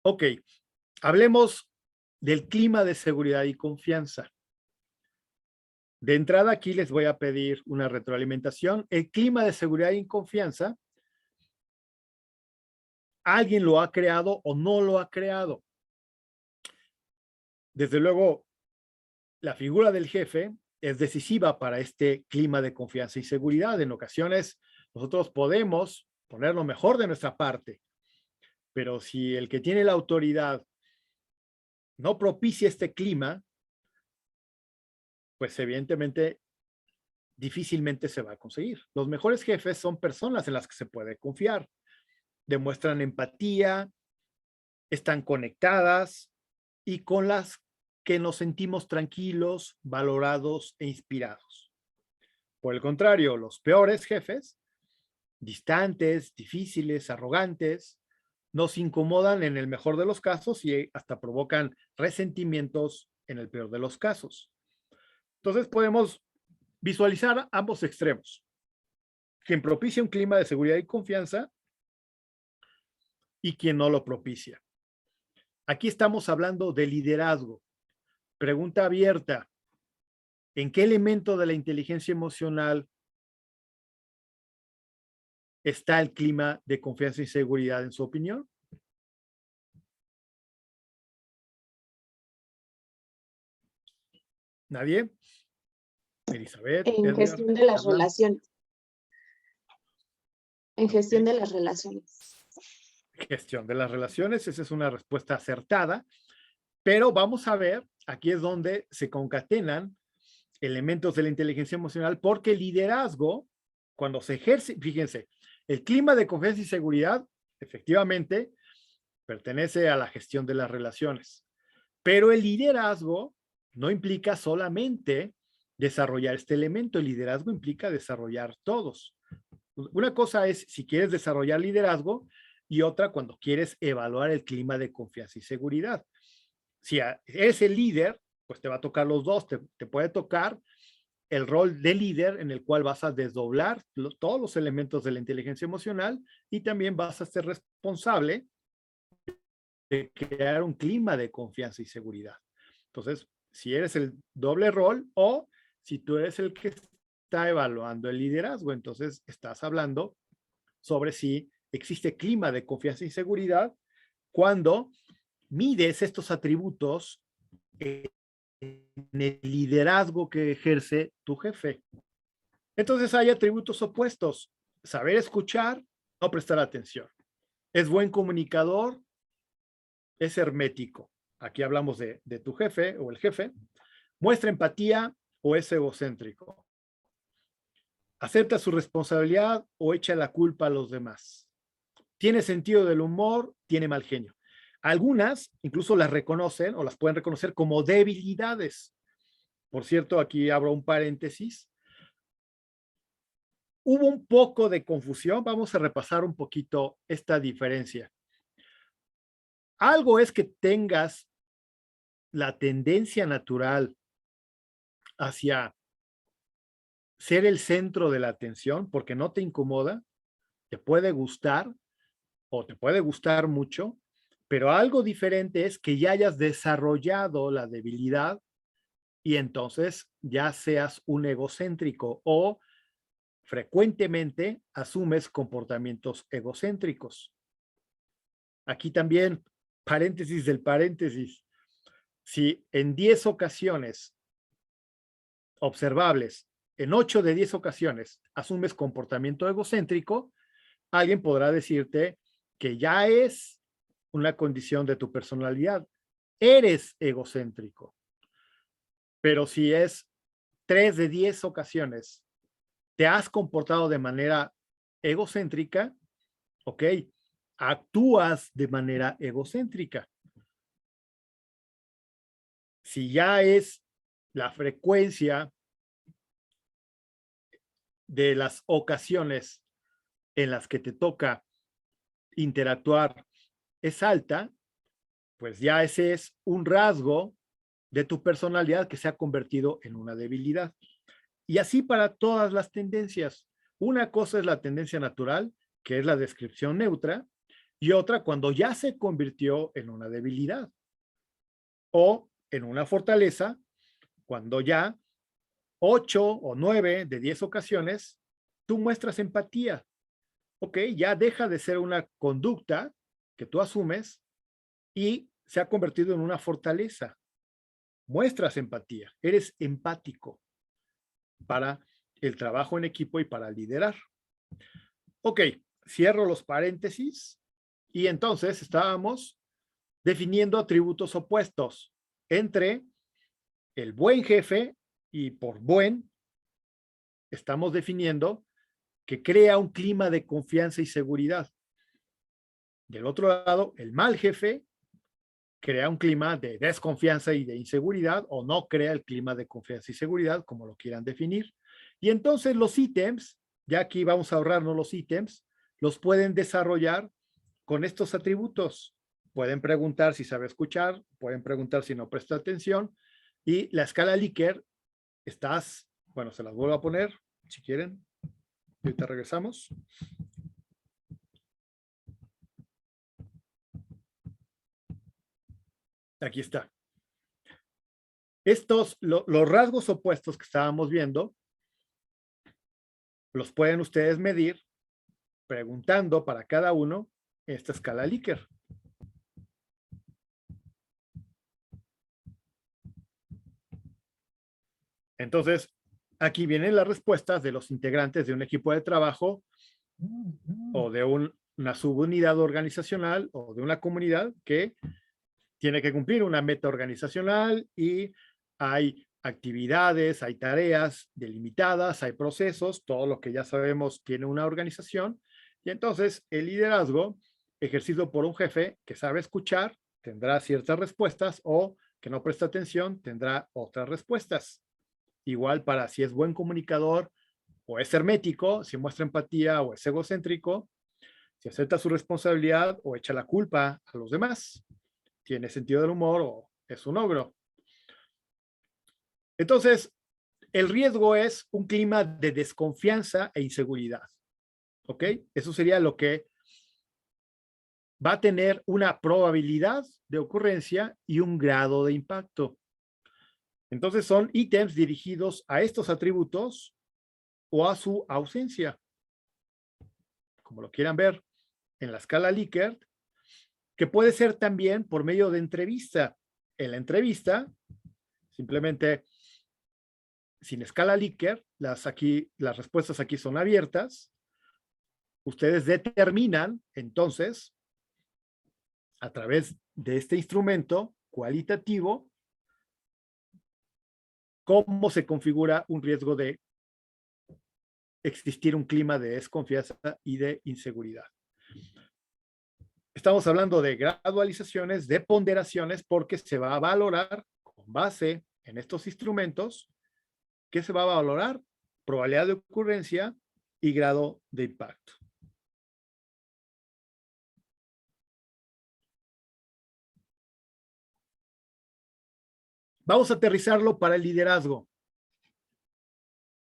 Ok, hablemos del clima de seguridad y confianza. De entrada aquí les voy a pedir una retroalimentación. El clima de seguridad y confianza, ¿alguien lo ha creado o no lo ha creado? Desde luego, la figura del jefe es decisiva para este clima de confianza y seguridad. En ocasiones, nosotros podemos poner lo mejor de nuestra parte, pero si el que tiene la autoridad no propicia este clima, pues evidentemente difícilmente se va a conseguir. Los mejores jefes son personas en las que se puede confiar. Demuestran empatía, están conectadas y con las que nos sentimos tranquilos, valorados e inspirados. Por el contrario, los peores jefes, distantes, difíciles, arrogantes, nos incomodan en el mejor de los casos y hasta provocan resentimientos en el peor de los casos. Entonces podemos visualizar ambos extremos. Quien propicia un clima de seguridad y confianza y quien no lo propicia. Aquí estamos hablando de liderazgo. Pregunta abierta. ¿En qué elemento de la inteligencia emocional está el clima de confianza y seguridad en su opinión? ¿Nadie? Elizabeth, En Edgar, gestión de las Carla. relaciones. En gestión de las relaciones. Gestión de las relaciones, esa es una respuesta acertada, pero vamos a ver, aquí es donde se concatenan elementos de la inteligencia emocional, porque el liderazgo, cuando se ejerce, fíjense, el clima de confianza y seguridad, efectivamente, pertenece a la gestión de las relaciones, pero el liderazgo no implica solamente desarrollar este elemento, el liderazgo implica desarrollar todos. Una cosa es si quieres desarrollar liderazgo y otra cuando quieres evaluar el clima de confianza y seguridad. Si eres el líder, pues te va a tocar los dos, te puede tocar el rol de líder en el cual vas a desdoblar todos los elementos de la inteligencia emocional y también vas a ser responsable de crear un clima de confianza y seguridad. Entonces, si eres el doble rol o si tú eres el que está evaluando el liderazgo, entonces estás hablando sobre si existe clima de confianza y seguridad cuando mides estos atributos en el liderazgo que ejerce tu jefe. Entonces hay atributos opuestos. Saber escuchar, no prestar atención. Es buen comunicador, es hermético. Aquí hablamos de tu jefe o el jefe. Muestra empatía o es egocéntrico. Acepta su responsabilidad o echa la culpa a los demás. Tiene sentido del humor, tiene mal genio. Algunas incluso las reconocen o las pueden reconocer como debilidades. Por cierto, aquí abro un paréntesis. Hubo un poco de confusión. Vamos a repasar un poquito esta diferencia. Algo es que tengas la tendencia natural hacia ser el centro de la atención porque no te incomoda, te puede gustar o te puede gustar mucho, pero algo diferente es que ya hayas desarrollado la debilidad y entonces ya seas un egocéntrico o frecuentemente asumes comportamientos egocéntricos. Aquí también, paréntesis del paréntesis, si en 10 ocasiones observables, en 8 de 10 ocasiones asumes comportamiento egocéntrico, alguien podrá decirte que ya es una condición de tu personalidad. Eres egocéntrico. Pero si es 3 de 10 ocasiones, te has comportado de manera egocéntrica, ok, actúas de manera egocéntrica. Si ya es la frecuencia de las ocasiones en las que te toca interactuar es alta, pues ya ese es un rasgo de tu personalidad que se ha convertido en una debilidad. Y así para todas las tendencias. Una cosa es la tendencia natural, que es la descripción neutra, y otra cuando ya se convirtió en una debilidad o en una fortaleza, cuando ya 8 o 9 de 10 ocasiones tú muestras empatía. Ok, ya deja de ser una conducta que tú asumes y se ha convertido en una fortaleza. Muestras empatía, eres empático para el trabajo en equipo y para liderar. Ok, cierro los paréntesis y entonces estábamos definiendo atributos opuestos entre el buen jefe y por buen estamos definiendo que crea un clima de confianza y seguridad. Del otro lado, el mal jefe crea un clima de desconfianza y de inseguridad o no crea el clima de confianza y seguridad, como lo quieran definir. Y entonces los ítems, ya aquí vamos a ahorrarnos los ítems, los pueden desarrollar con estos atributos. Pueden preguntar si sabe escuchar, pueden preguntar si no presta atención. Y la escala Likert, bueno, se las vuelvo a poner, si quieren. Ahorita regresamos. Aquí está. Los rasgos opuestos que estábamos viendo, los pueden ustedes medir preguntando para cada uno esta escala Likert. Entonces, aquí vienen las respuestas de los integrantes de un equipo de trabajo o de una subunidad organizacional o de una comunidad que tiene que cumplir una meta organizacional y hay actividades, hay tareas delimitadas, hay procesos, todo lo que ya sabemos tiene una organización. Y entonces el liderazgo ejercido por un jefe que sabe escuchar tendrá ciertas respuestas o que no presta atención tendrá otras respuestas. Igual para si es buen comunicador o es hermético, si muestra empatía o es egocéntrico, si acepta su responsabilidad o echa la culpa a los demás, tiene sentido del humor o es un ogro. Entonces, el riesgo es un clima de desconfianza e inseguridad. ¿Ok? Eso sería lo que va a tener una probabilidad de ocurrencia y un grado de impacto. Entonces, son ítems dirigidos a estos atributos o a su ausencia. Como lo quieran ver en la escala Likert, que puede ser también por medio de entrevista. En la entrevista, simplemente sin escala Likert, las respuestas aquí son abiertas. Ustedes determinan, entonces, a través de este instrumento cualitativo, cómo se configura un riesgo de existir un clima de desconfianza y de inseguridad. Estamos hablando de gradualizaciones, de ponderaciones, porque se va a valorar con base en estos instrumentos. ¿Qué se va a valorar? Probabilidad de ocurrencia y grado de impacto. Vamos a aterrizarlo para el liderazgo.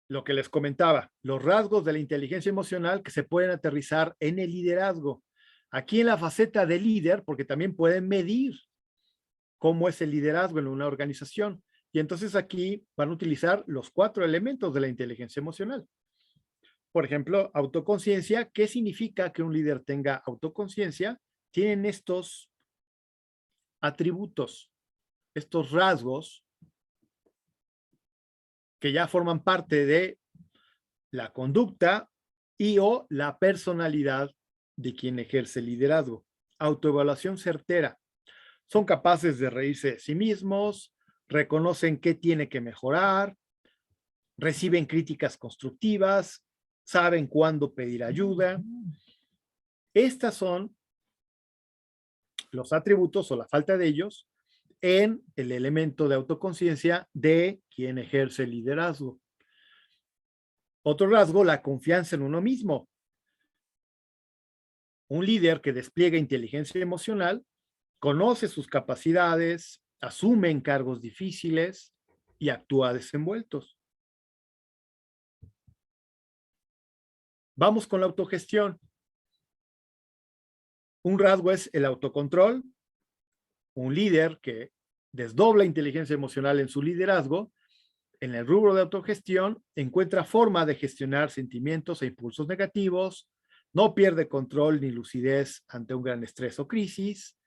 Lo que les comentaba, los rasgos de la inteligencia emocional que se pueden aterrizar en el liderazgo. Aquí en la faceta de líder, porque también pueden medir cómo es el liderazgo en una organización. Y entonces aquí van a utilizar los 4 elementos de la inteligencia emocional. Por ejemplo, autoconciencia. ¿Qué significa que un líder tenga autoconciencia? Tienen estos atributos, estos rasgos que ya forman parte de la conducta y o la personalidad de quien ejerce liderazgo. Autoevaluación certera. Son capaces de reírse de sí mismos, reconocen qué tiene que mejorar, reciben críticas constructivas, saben cuándo pedir ayuda. Estas son los atributos o la falta de ellos en el elemento de autoconciencia de quien ejerce liderazgo. Otro rasgo, la confianza en uno mismo. Un líder que despliega inteligencia emocional conoce sus capacidades, asume encargos difíciles y actúa desenvueltos. Vamos con la autogestión. Un rasgo es el autocontrol. Un líder que desdobla inteligencia emocional en su liderazgo, en el rubro de autogestión, encuentra forma de gestionar sentimientos e impulsos negativos, no pierde control ni lucidez ante un gran estrés o crisis,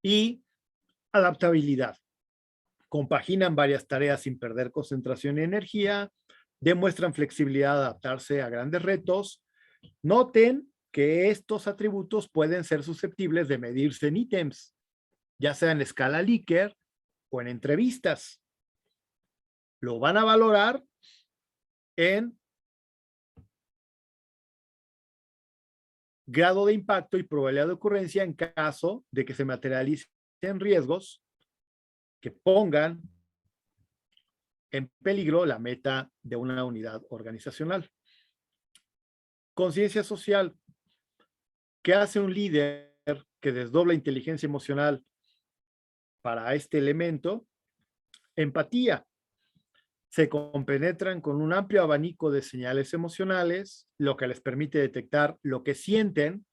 y adaptabilidad. Compaginan varias tareas sin perder concentración y energía, demuestran flexibilidad a adaptarse a grandes retos. Noten que estos atributos pueden ser susceptibles de medirse en ítems, ya sea en escala Likert o en entrevistas. Lo van a valorar en grado de impacto y probabilidad de ocurrencia en caso de que se materialicen riesgos que pongan en peligro la meta de una unidad organizacional. Conciencia social. ¿Qué hace un líder que desdobla inteligencia emocional para este elemento? Empatía. Se compenetran con un amplio abanico de señales emocionales, lo que les permite detectar lo que sienten,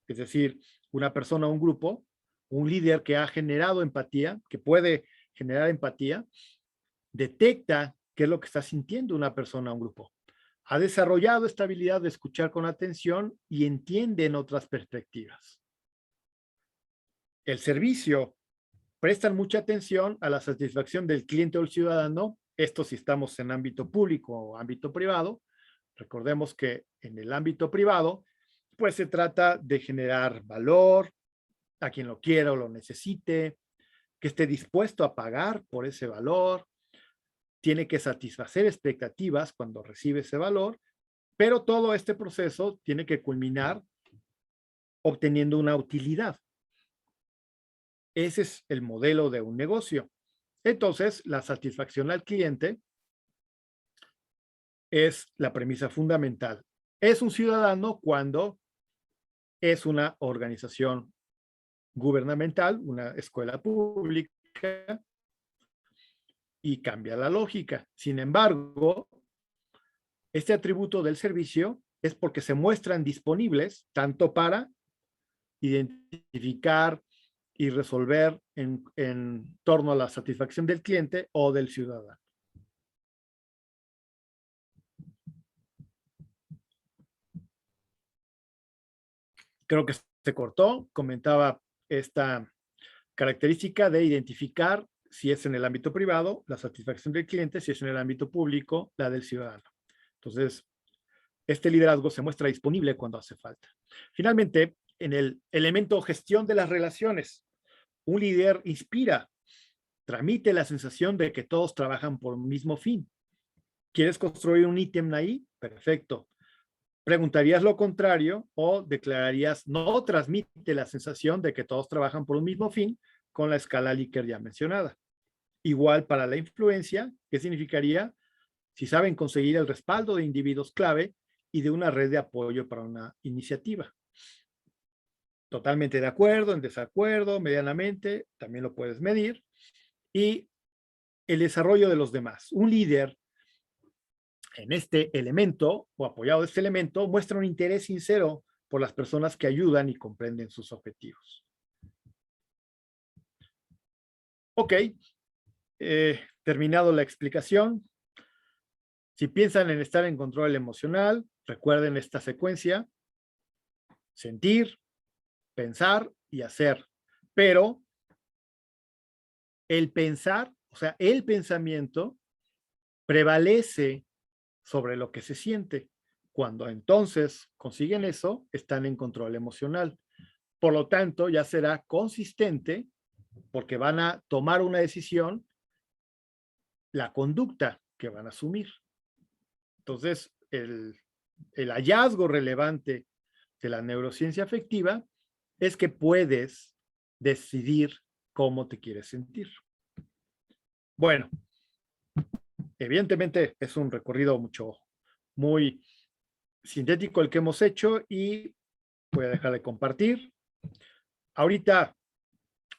es decir, una persona o un grupo, un líder que ha generado empatía, que puede generar empatía, detecta qué es lo que está sintiendo una persona o un grupo. Ha desarrollado esta habilidad de escuchar con atención y entiende en otras perspectivas. El servicio prestan mucha atención a la satisfacción del cliente o el ciudadano, esto si estamos en ámbito público o ámbito privado. Recordemos que en el ámbito privado, pues se trata de generar valor a quien lo quiera o lo necesite, que esté dispuesto a pagar por ese valor, tiene que satisfacer expectativas cuando recibe ese valor, pero todo este proceso tiene que culminar obteniendo una utilidad. Ese es el modelo de un negocio. Entonces, la satisfacción al cliente es la premisa fundamental. Es un ciudadano cuando es una organización gubernamental, una escuela pública, y cambia la lógica. Sin embargo, este atributo del servicio es porque se muestran disponibles tanto para identificar y resolver en torno a la satisfacción del cliente o del ciudadano. Creo que se cortó, comentaba esta característica de identificar si es en el ámbito privado, la satisfacción del cliente, si es en el ámbito público, la del ciudadano. Entonces, este liderazgo se muestra disponible cuando hace falta. Finalmente, en el elemento gestión de las relaciones, un líder inspira, transmite la sensación de que todos trabajan por un mismo fin. ¿Quieres construir un ítem ahí? Perfecto. ¿Preguntarías lo contrario o declararías no transmite la sensación de que todos trabajan por un mismo fin con la escala Likert ya mencionada? Igual para la influencia, ¿qué significaría? Si saben conseguir el respaldo de individuos clave y de una red de apoyo para una iniciativa. Totalmente de acuerdo, en desacuerdo, medianamente, también lo puedes medir. Y el desarrollo de los demás. Un líder en este elemento o apoyado de este elemento muestra un interés sincero por las personas que ayudan y comprenden sus objetivos. Ok, terminado la explicación. Si piensan en estar en control emocional, recuerden esta secuencia: sentir, pensar y hacer. Pero el pensar, o sea, el pensamiento prevalece sobre lo que se siente. Cuando entonces consiguen eso, están en control emocional. Por lo tanto, ya será consistente porque van a tomar una decisión, la conducta que van a asumir. Entonces, el hallazgo relevante de la neurociencia afectiva es que puedes decidir cómo te quieres sentir. Bueno, evidentemente es un recorrido muy sintético el que hemos hecho y voy a dejar de compartir. Ahorita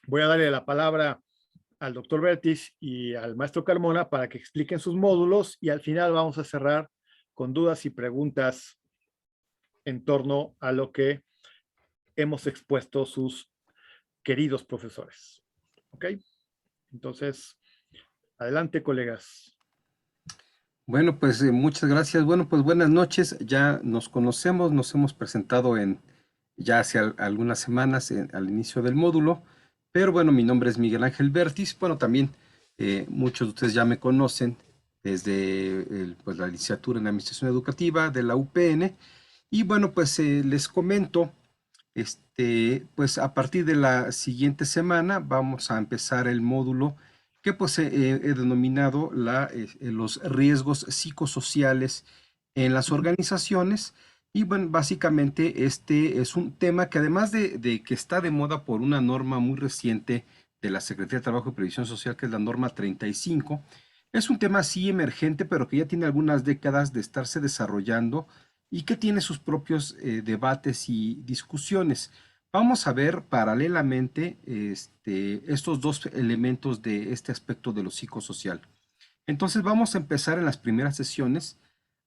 voy a darle la palabra al doctor Bertis y al maestro Carmona para que expliquen sus módulos y al final vamos a cerrar con dudas y preguntas en torno a lo que hemos expuesto sus queridos profesores. ¿Ok? Entonces, adelante, colegas. Bueno, pues muchas gracias. Bueno, pues buenas noches. Ya nos conocemos, nos hemos presentado ya hace algunas semanas al inicio del módulo. Pero bueno, mi nombre es Miguel Ángel Bertis. Bueno, también muchos de ustedes ya me conocen desde pues, la licenciatura en Administración Educativa de la UPN. Y bueno, pues les comento, pues a partir de la siguiente semana vamos a empezar el módulo que pues he denominado los riesgos psicosociales en las organizaciones. Y bueno, básicamente este es un tema que además de que está de moda por una norma muy reciente de la Secretaría de Trabajo y Previsión Social, que es la norma 35, es un tema sí emergente, pero que ya tiene algunas décadas de estarse desarrollando y que tiene sus propios debates y discusiones. Vamos a ver paralelamente estos dos elementos de este aspecto de lo psicosocial. Entonces vamos a empezar en las primeras sesiones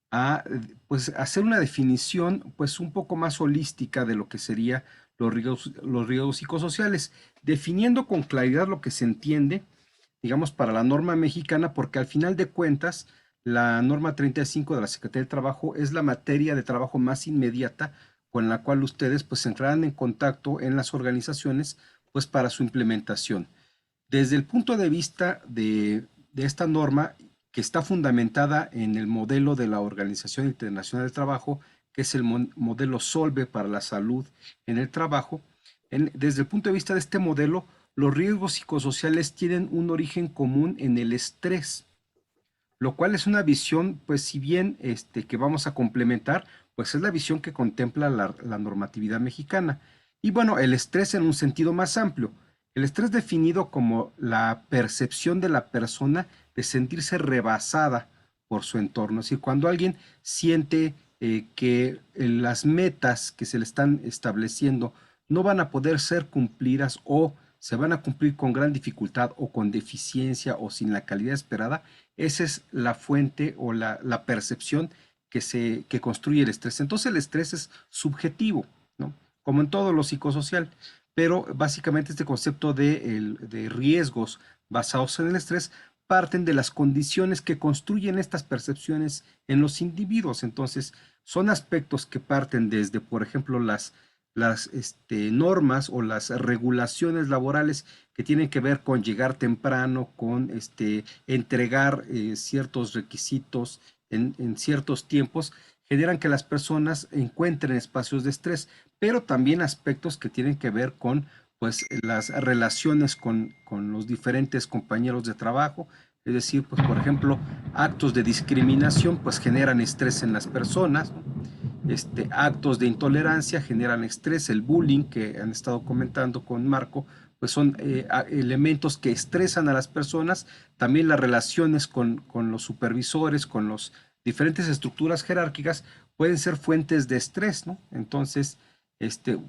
a pues, hacer una definición pues, un poco más holística de lo que serían los riesgos psicosociales, definiendo con claridad lo que se entiende digamos, para la norma mexicana, porque al final de cuentas, la norma 35 de la Secretaría del Trabajo es la materia de trabajo más inmediata con la cual ustedes pues entrarán en contacto en las organizaciones pues para su implementación. Desde el punto de vista de esta norma, que está fundamentada en el modelo de la Organización Internacional del Trabajo, que es el modelo SOLVE para la salud en el trabajo, desde el punto de vista de este modelo, los riesgos psicosociales tienen un origen común en el estrés, lo cual es una visión, pues si bien que vamos a complementar, pues es la visión que contempla la normatividad mexicana. Y bueno, el estrés en un sentido más amplio. El estrés definido como la percepción de la persona de sentirse rebasada por su entorno. Es decir, cuando alguien siente que las metas que se le están estableciendo no van a poder ser cumplidas o se van a cumplir con gran dificultad o con deficiencia o sin la calidad esperada, esa es la fuente o la percepción que construye el estrés. Entonces el estrés es subjetivo, ¿no? Como en todo lo psicosocial, pero básicamente este concepto de riesgos basados en el estrés parten de las condiciones que construyen estas percepciones en los individuos. Entonces son aspectos que parten desde, por ejemplo, las normas o las regulaciones laborales que tienen que ver con llegar temprano, con entregar ciertos requisitos en ciertos tiempos, generan que las personas encuentren espacios de estrés, pero también aspectos que tienen que ver con pues, las relaciones con los diferentes compañeros de trabajo. Es decir, pues, por ejemplo, actos de discriminación pues, generan estrés en las personas, ¿no? Actos de intolerancia generan estrés, el bullying que han estado comentando con Marco, pues son elementos que estresan a las personas, también las relaciones con los supervisores, con las diferentes estructuras jerárquicas pueden ser fuentes de estrés, ¿no? Entonces,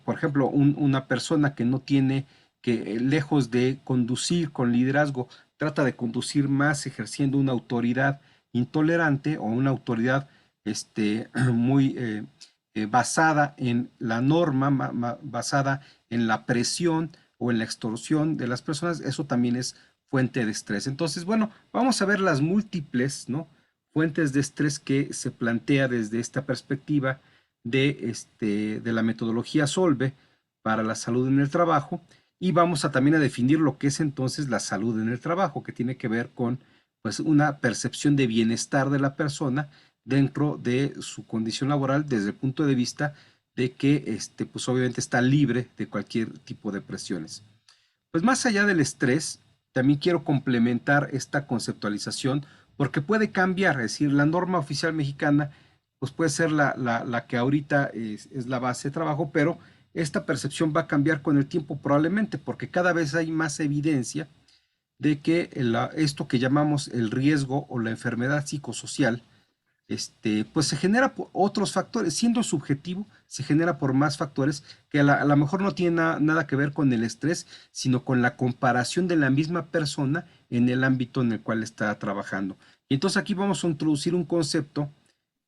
por ejemplo, una persona que no tiene, que lejos de conducir con liderazgo, trata de conducir más ejerciendo una autoridad intolerante o una autoridad muy basada en la norma, basada en la presión o en la extorsión de las personas, eso también es fuente de estrés. Entonces, bueno, vamos a ver las múltiples, ¿no?, fuentes de estrés que se plantea desde esta perspectiva de la metodología SOLVE para la salud en el trabajo, y vamos a también a definir lo que es entonces la salud en el trabajo, que tiene que ver con pues una percepción de bienestar de la persona dentro de su condición laboral desde el punto de vista de que pues obviamente está libre de cualquier tipo de presiones. Pues más allá del estrés, también quiero complementar esta conceptualización porque puede cambiar, es decir, la norma oficial mexicana pues puede ser la que ahorita es la base de trabajo, pero esta percepción va a cambiar con el tiempo probablemente porque cada vez hay más evidencia de que esto que llamamos el riesgo o la enfermedad psicosocial pues se genera por otros factores, siendo subjetivo, se genera por más factores que a lo mejor no tiene nada que ver con el estrés, sino con la comparación de la misma persona en el ámbito en el cual está trabajando. Y entonces aquí vamos a introducir un concepto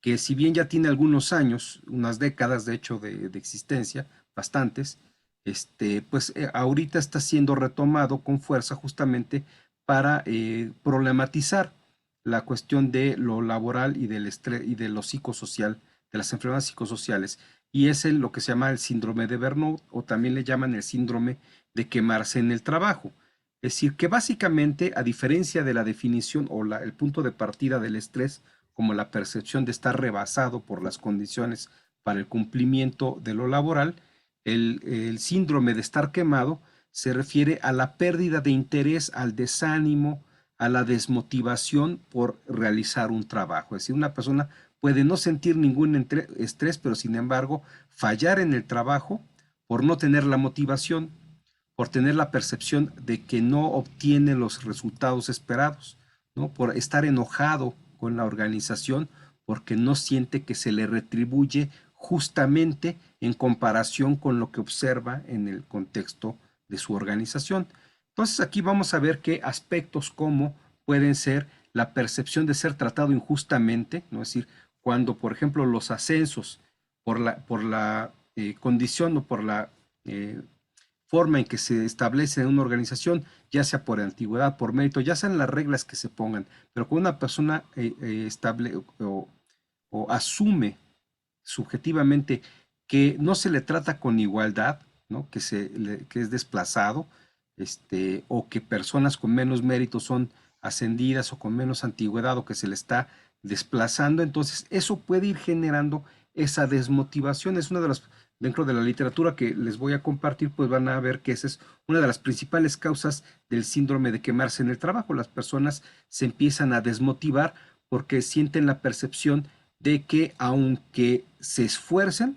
que si bien ya tiene algunos años, unas décadas de hecho de existencia, bastantes, pues ahorita está siendo retomado con fuerza justamente para problematizar la cuestión de lo laboral y del estrés y de lo psicosocial, de las enfermedades psicosociales. Y es lo que se llama el síndrome de burnout o también le llaman el síndrome de quemarse en el trabajo. Es decir, que básicamente, a diferencia de la definición o el punto de partida del estrés, como la percepción de estar rebasado por las condiciones para el cumplimiento de lo laboral, el síndrome de estar quemado se refiere a la pérdida de interés, al desánimo, a la desmotivación por realizar un trabajo. Es decir, una persona puede no sentir ningún estrés, pero sin embargo fallar en el trabajo por no tener la motivación, por tener la percepción de que no obtiene los resultados esperados, ¿no?, por estar enojado con la organización porque no siente que se le retribuye justamente en comparación con lo que observa en el contexto de su organización. Entonces aquí vamos a ver qué aspectos como pueden ser la percepción de ser tratado injustamente, ¿no? Es decir, cuando por ejemplo los ascensos por la condición o por la forma en que se establece en una organización, ya sea por antigüedad, por mérito, ya sean las reglas que se pongan, pero cuando una persona o asume subjetivamente que no se le trata con igualdad, ¿no? Que es desplazado, o que personas con menos mérito son ascendidas o con menos antigüedad o que se le está desplazando, entonces eso puede ir generando esa desmotivación. Es una de las, dentro de la literatura que les voy a compartir, pues van a ver que esa es una de las principales causas del síndrome de quemarse en el trabajo. Las personas se empiezan a desmotivar porque sienten la percepción de que aunque se esfuercen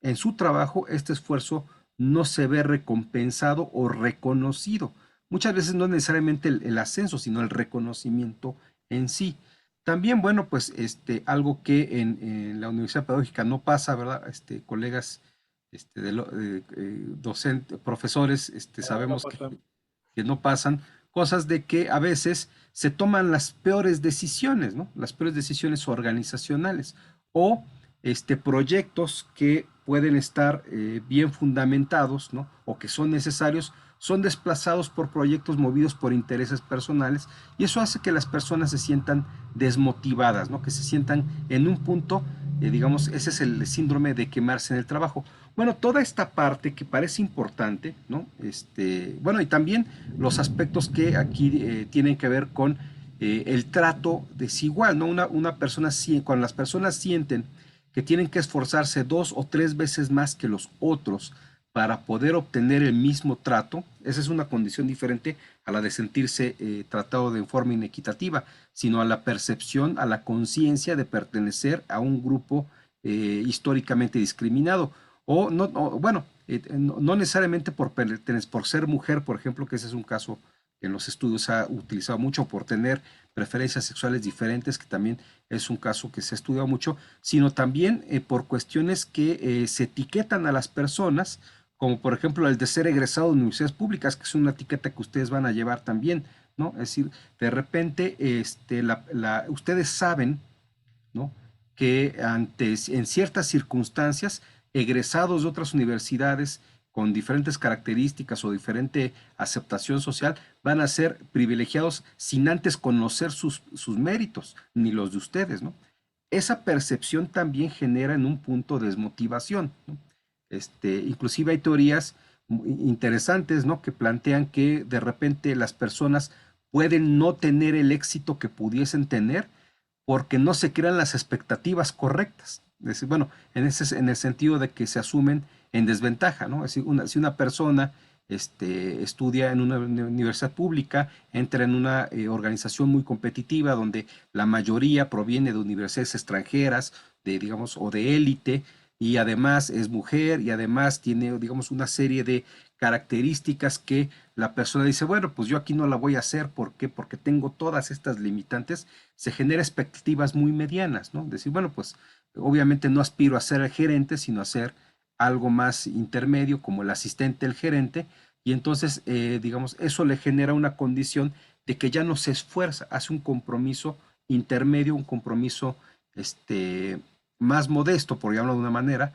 en su trabajo, este esfuerzo no se ve recompensado o reconocido. Muchas veces no necesariamente el ascenso, sino el reconocimiento en sí. También, bueno, pues algo que en la Universidad Pedagógica no pasa, ¿verdad? Colegas docentes, profesores, sabemos que no pasan, cosas de que a veces se toman las peores decisiones, ¿no? Las peores decisiones organizacionales o proyectos que pueden estar bien fundamentados, ¿no? O que son necesarios, son desplazados por proyectos movidos por intereses personales y eso hace que las personas se sientan desmotivadas, ¿no? Que se sientan en un punto, digamos, ese es el síndrome de quemarse en el trabajo. Bueno, toda esta parte que parece importante, ¿no? Bueno, y también los aspectos que aquí tienen que ver con el trato desigual, ¿no? Una persona, cuando las personas sienten que tienen que esforzarse 2 o 3 veces más que los otros para poder obtener el mismo trato, esa es una condición diferente a la de sentirse tratado de forma inequitativa, sino a la percepción, a la conciencia de pertenecer a un grupo históricamente discriminado. O no, bueno, no necesariamente por ser mujer, por ejemplo, que ese es un caso que en los estudios se ha utilizado mucho, por tener preferencias sexuales diferentes, que también es un caso que se ha estudiado mucho, sino también por cuestiones que se etiquetan a las personas, como por ejemplo el de ser egresado de universidades públicas, que es una etiqueta que ustedes van a llevar también, ¿no? Es decir, de repente ustedes saben, ¿no? Que en ciertas circunstancias, egresados de otras universidades con diferentes características o diferente aceptación social van a ser privilegiados sin antes conocer sus méritos, ni los de ustedes, ¿no? Esa percepción también genera en un punto desmotivación, ¿no? Inclusive hay teorías interesantes, ¿no? Que plantean que de repente las personas pueden no tener el éxito que pudiesen tener porque no se crean las expectativas correctas. Es decir, bueno, en el sentido de que se asumen en desventaja, ¿no? Es decir, si una persona estudia en una universidad pública, entra en una organización muy competitiva donde la mayoría proviene de universidades extranjeras, digamos, o de élite, y además es mujer y además tiene, digamos, una serie de características que la persona dice, bueno, pues yo aquí no la voy a hacer, ¿por qué? Porque tengo todas estas limitantes, se genera expectativas muy medianas, ¿no? Decir, bueno, pues obviamente no aspiro a ser el gerente, sino a ser algo más intermedio como el asistente del gerente, y entonces, digamos, eso le genera una condición de que ya no se esfuerza, hace un compromiso intermedio, un compromiso más modesto, por llamarlo de una manera,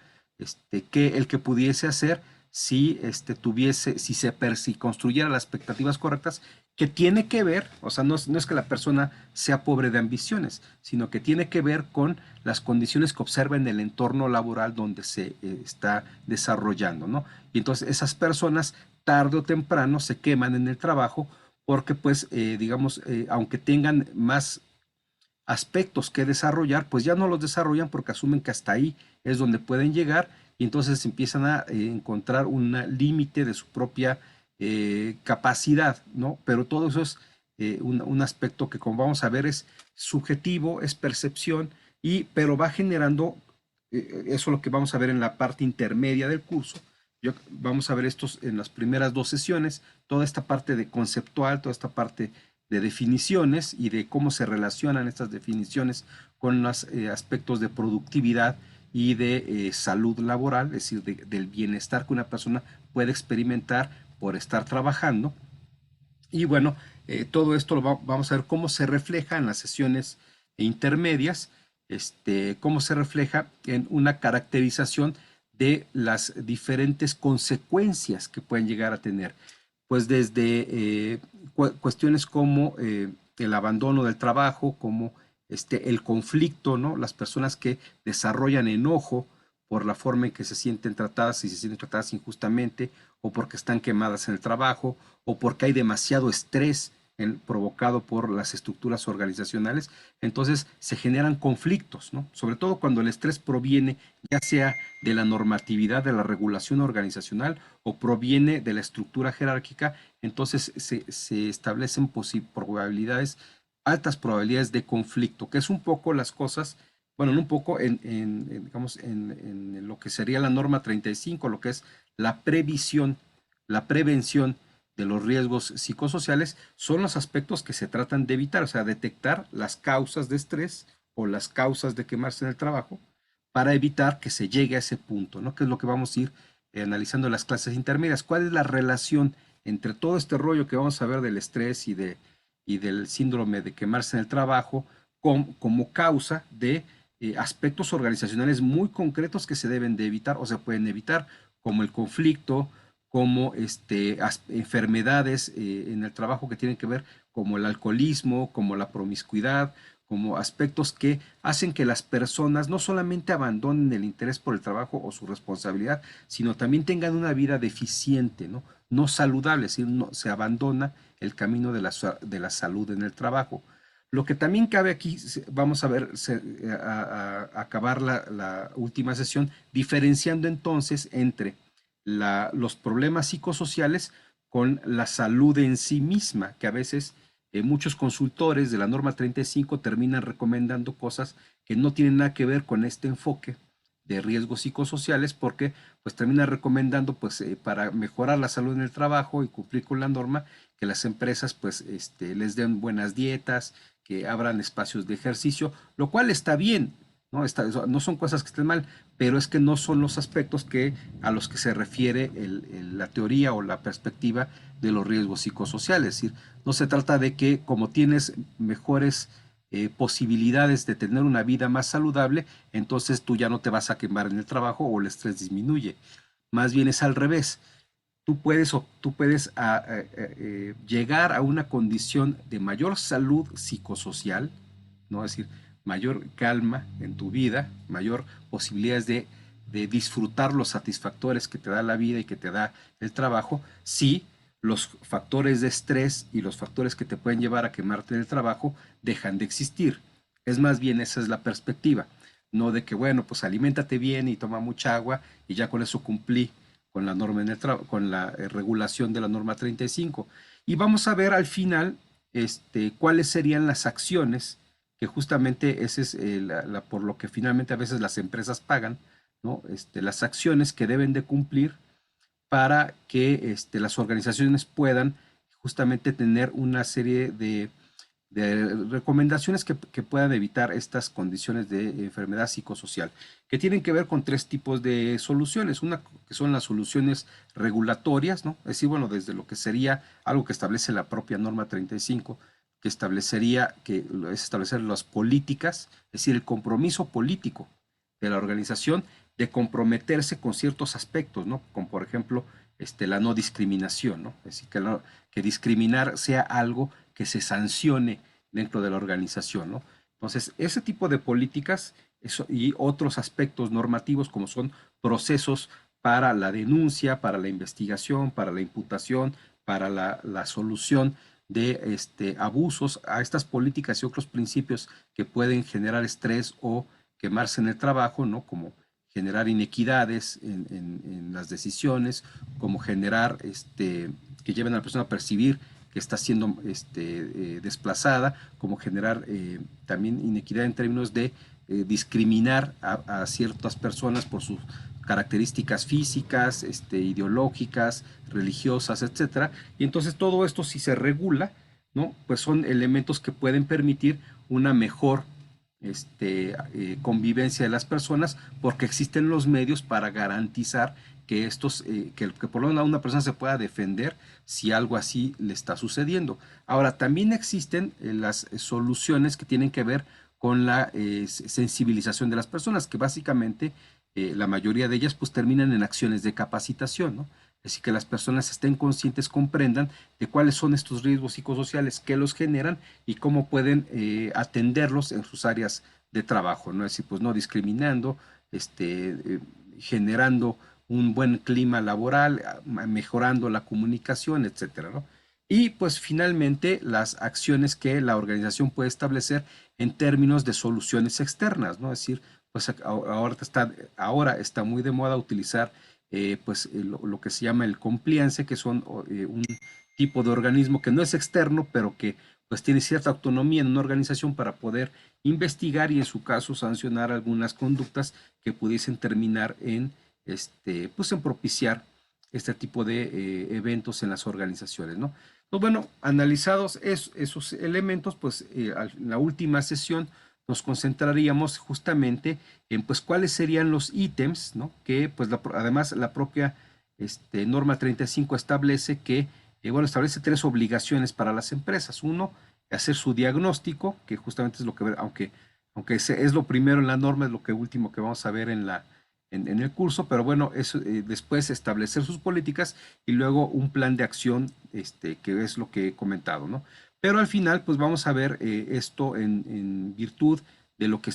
que el que pudiese hacer si si construyera las expectativas correctas, que tiene que ver, o sea, no es que la persona sea pobre de ambiciones, sino que tiene que ver con las condiciones que observa en el entorno laboral donde se está desarrollando, ¿no? Y entonces esas personas tarde o temprano se queman en el trabajo porque pues, digamos, aunque tengan más aspectos que desarrollar, pues ya no los desarrollan porque asumen que hasta ahí es donde pueden llegar y entonces empiezan a encontrar un límite de su propia capacidad, ¿no? Pero todo eso es un aspecto que, como vamos a ver, es subjetivo, es percepción, pero va generando, eso es lo que vamos a ver en la parte intermedia del curso. Vamos a ver estos en las primeras 2 sesiones, toda esta parte de conceptual, toda esta parte de definiciones y de cómo se relacionan estas definiciones con los aspectos de productividad y de salud laboral, es decir, del bienestar que una persona puede experimentar por estar trabajando. Y bueno, todo esto vamos a ver cómo se refleja en las sesiones intermedias, cómo se refleja en una caracterización de las diferentes consecuencias que pueden llegar a tener. Pues desde cuestiones como el abandono del trabajo, como el conflicto, ¿no? Las personas que desarrollan enojo por la forma en que se sienten tratadas y se sienten tratadas injustamente, o porque están quemadas en el trabajo, o porque hay demasiado estrés provocado por las estructuras organizacionales. Entonces se generan conflictos, ¿no? Sobre todo cuando el estrés proviene ya sea de la normatividad, de la regulación organizacional, o proviene de la estructura jerárquica. Entonces se establecen probabilidades, altas probabilidades de conflicto, que es un poco las cosas, bueno, un poco digamos, en lo que sería la norma 35, lo que es la previsión, la prevención de los riesgos psicosociales, son los aspectos que se tratan de evitar, o sea, detectar las causas de estrés o las causas de quemarse en el trabajo para evitar que se llegue a ese punto, ¿no? Que es lo que vamos a ir analizando en las clases intermedias. ¿Cuál es la relación entre todo este rollo que vamos a ver del estrés y del síndrome de quemarse en el trabajo como causa de aspectos organizacionales muy concretos que se deben de evitar o se pueden evitar, como el conflicto, como enfermedades en el trabajo que tienen que ver como el alcoholismo, como la promiscuidad, como aspectos que hacen que las personas no solamente abandonen el interés por el trabajo o su responsabilidad, sino también tengan una vida deficiente, ¿no? No saludable, es decir, no, se abandona el camino de la salud en el trabajo. Lo que también cabe aquí, vamos a ver, a acabar la última sesión, diferenciando entonces entre los problemas psicosociales con la salud en sí misma, que a veces muchos consultores de la norma 35 terminan recomendando cosas que no tienen nada que ver con este enfoque de riesgos psicosociales, porque pues terminan recomendando pues para mejorar la salud en el trabajo y cumplir con la norma, que las empresas pues les den buenas dietas, que abran espacios de ejercicio, lo cual está bien, ¿no? No son cosas que estén mal, pero es que no son los aspectos a los que se refiere la teoría o la perspectiva de los riesgos psicosociales. Es decir, no se trata de que como tienes mejores posibilidades de tener una vida más saludable, entonces tú ya no te vas a quemar en el trabajo o el estrés disminuye. Más bien es al revés. Tú puedes llegar a una condición de mayor salud psicosocial, ¿no? Es decir, mayor calma en tu vida, mayor posibilidades de disfrutar los satisfactores que te da la vida y que te da el trabajo, si los factores de estrés y los factores que te pueden llevar a quemarte en el trabajo dejan de existir. Es más bien esa es la perspectiva, no de que, bueno, pues aliméntate bien y toma mucha agua y ya con eso cumplí con la norma con la regulación de la norma 35. Y vamos a ver al final cuáles serían las acciones que justamente ese es por lo que finalmente a veces las empresas pagan, ¿no? Las acciones que deben de cumplir para que las organizaciones puedan justamente tener una serie de recomendaciones que puedan evitar estas condiciones de enfermedad psicosocial, que tienen que ver con tres tipos de soluciones. Una que son las soluciones regulatorias, ¿no? Es decir, bueno, desde lo que sería algo que establece la propia norma 35, que es establecer las políticas, es decir, el compromiso político de la organización de comprometerse con ciertos aspectos, ¿no? Como por ejemplo, la no discriminación, ¿no? Es decir, que discriminar sea algo que se sancione dentro de la organización, ¿no? Entonces, ese tipo de políticas y otros aspectos normativos como son procesos para la denuncia, para la investigación, para la imputación, para la solución de abusos, a estas políticas y otros principios que pueden generar estrés o quemarse en el trabajo, ¿no? Como generar inequidades en las decisiones, como generar que lleven a la persona a percibir que está siendo desplazada, como generar también inequidad en términos de discriminar a ciertas personas por sus características físicas, ideológicas, religiosas, etcétera. Y entonces todo esto, si se regula, ¿no? Pues son elementos que pueden permitir una mejor convivencia de las personas, porque existen los medios para garantizar que que por lo menos una persona se pueda defender si algo así le está sucediendo. Ahora, también existen las soluciones que tienen que ver con la sensibilización de las personas, que básicamente la mayoría de ellas pues terminan en acciones de capacitación, ¿no? Así que las personas estén conscientes, comprendan de cuáles son estos riesgos psicosociales que los generan y cómo pueden atenderlos en sus áreas de trabajo, ¿no? Es decir, pues no discriminando, generando un buen clima laboral, mejorando la comunicación, etcétera, ¿no? Y pues finalmente las acciones que la organización puede establecer en términos de soluciones externas, ¿no? Es decir, pues ahora está muy de moda utilizar lo que se llama el compliance, que son un tipo de organismo que no es externo, pero que pues tiene cierta autonomía en una organización para poder investigar y en su caso sancionar algunas conductas que pudiesen terminar en, pues en propiciar este tipo de eventos en las organizaciones, ¿no? Pues bueno, analizados esos elementos, pues en la última sesión nos concentraríamos justamente en pues cuáles serían los ítems, ¿no? Que pues además la propia norma 35 establece que, bueno, establece 3 obligaciones para las empresas. Uno, hacer su diagnóstico, que justamente es lo que, aunque es lo primero en la norma, es lo que último que vamos a ver en el curso, pero bueno, después establecer sus políticas y luego un plan de acción, que es lo que he comentado, ¿no? Pero al final, pues vamos a ver esto en virtud de lo que